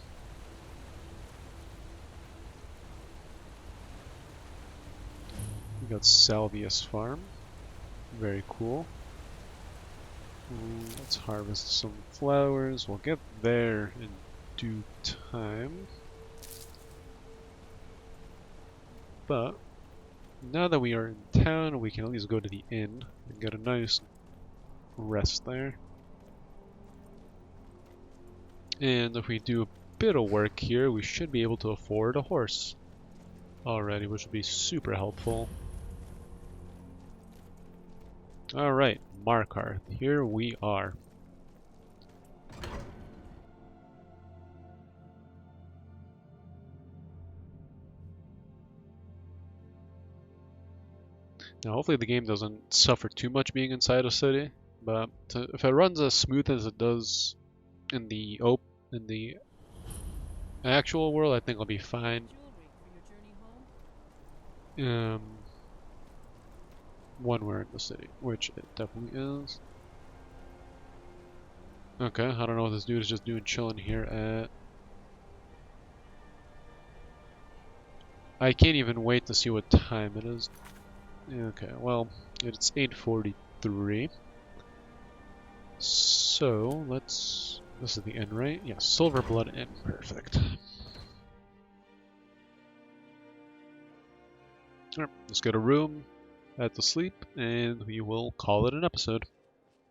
We got Salvius Farm. Very cool. Let's harvest some flowers. We'll get there in due time. But now that we are in town, we can at least go to the inn and get a nice rest there. And if we do a bit of work here, we should be able to afford a horse already, which would be super helpful. Alright, Markarth, here we are. Now hopefully the game doesn't suffer too much being inside a city, but if it runs as smooth as it does in the actual world, I think it'll be fine. When we're in the city, which it definitely is. Okay, I don't know what this dude is just doing chilling here at. I can't even wait to see what time it is. Okay, well, it's 8:43. So, let's... This is the inn, right? Yeah, Silverblood Inn. Perfect. Alright, let's get a room at the sleep, and we will call it an episode.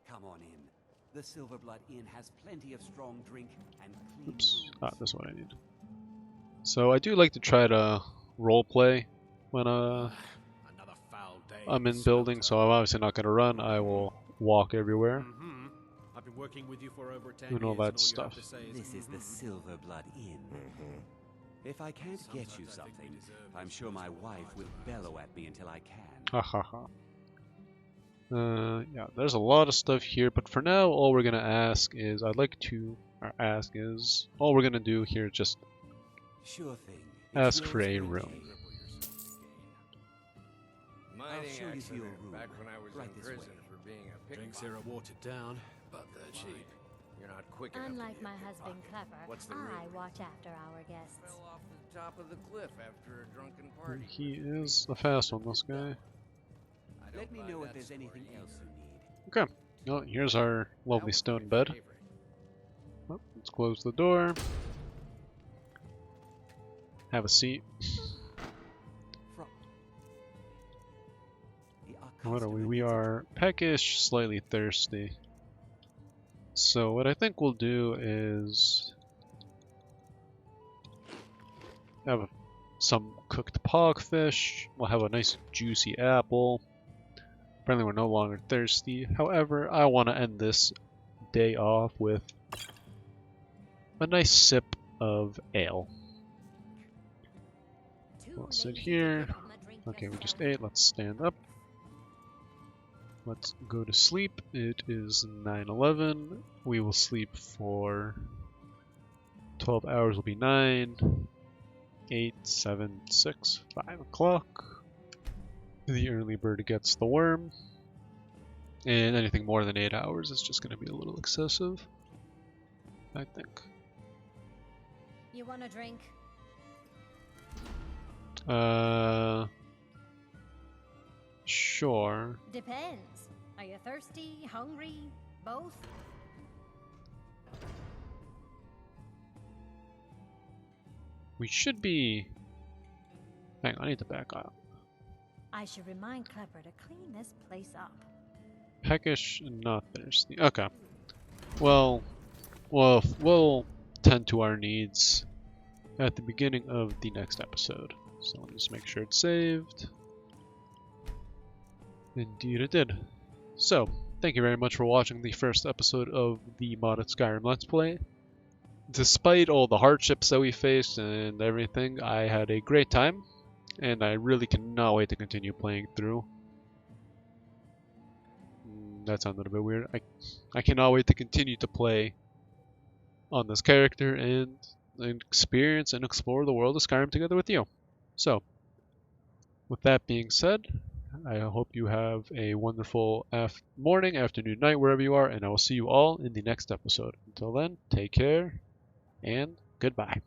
Come on in. The Silverblood Inn has plenty of strong drink and clean Oops. rooms. Ah, that's what I need. So I do like to try to roleplay when Another foul day. I'm in building, so I'm obviously not going to run. I will walk everywhere. I've been working with you for over 10 And all years, that and all you have stuff. to say is, This is the Silverblood Inn. If I can't get you Sometimes I think we something, deserve I'm this sure my reasonable wife price will for bellow at me until I can. Ha ha ha. Yeah, there's a lot of stuff here, but for now, all we're going to ask is I'd like to our ask is, all we're gonna do here is just Sure thing. ask yours for a for room. I'll show you to your room. Back when I was Right in this prison way. for being a Drinks pickpocket. here are watered down, but they're cheap. You're not quick enough. to Unlike be a my husband, pickpocket. Clever, What's the I room? watch after our guests. Fell off the top of the cliff after a drunken party. He is a fast one, this guy. I don't Let me buy know if that there's story anything else either. you need. Okay. Well, here's our That lovely was stone my bed. favorite. Well, let's close the door. Have a seat. From What are we? We are peckish, slightly thirsty. So what I think we'll do is have some cooked pogfish. We'll have a nice juicy apple. Apparently we're no longer thirsty. However, I want to end this day off with a nice sip of ale. We'll sit here. Okay, we just ate. Let's stand up. Let's go to sleep. It is 9:11. We will sleep for 12 hours. Will be 9, 8, 7, 6, 5 o'clock. The early bird gets the worm. And anything more than 8 hours is just going to be a little excessive, I think. You want a drink? Sure. Depends. Are you thirsty, hungry, both? We should be... Hang on, I need to back up. I should remind Clever to clean this place up. Peckish and not thirsty. Okay. Well, we'll tend to our needs at the beginning of the next episode. So let me just make sure it's saved. Indeed it did. So, thank you very much for watching the first episode of the modded Skyrim Let's Play. Despite all the hardships that we faced and everything, I had a great time, and I really cannot wait to continue playing through. That sounded a bit weird. I cannot wait to continue to play on this character and experience and explore the world of Skyrim together with you. So, with that being said, I hope you have a wonderful morning, afternoon, night, wherever you are, and I will see you all in the next episode. Until then, take care, and goodbye.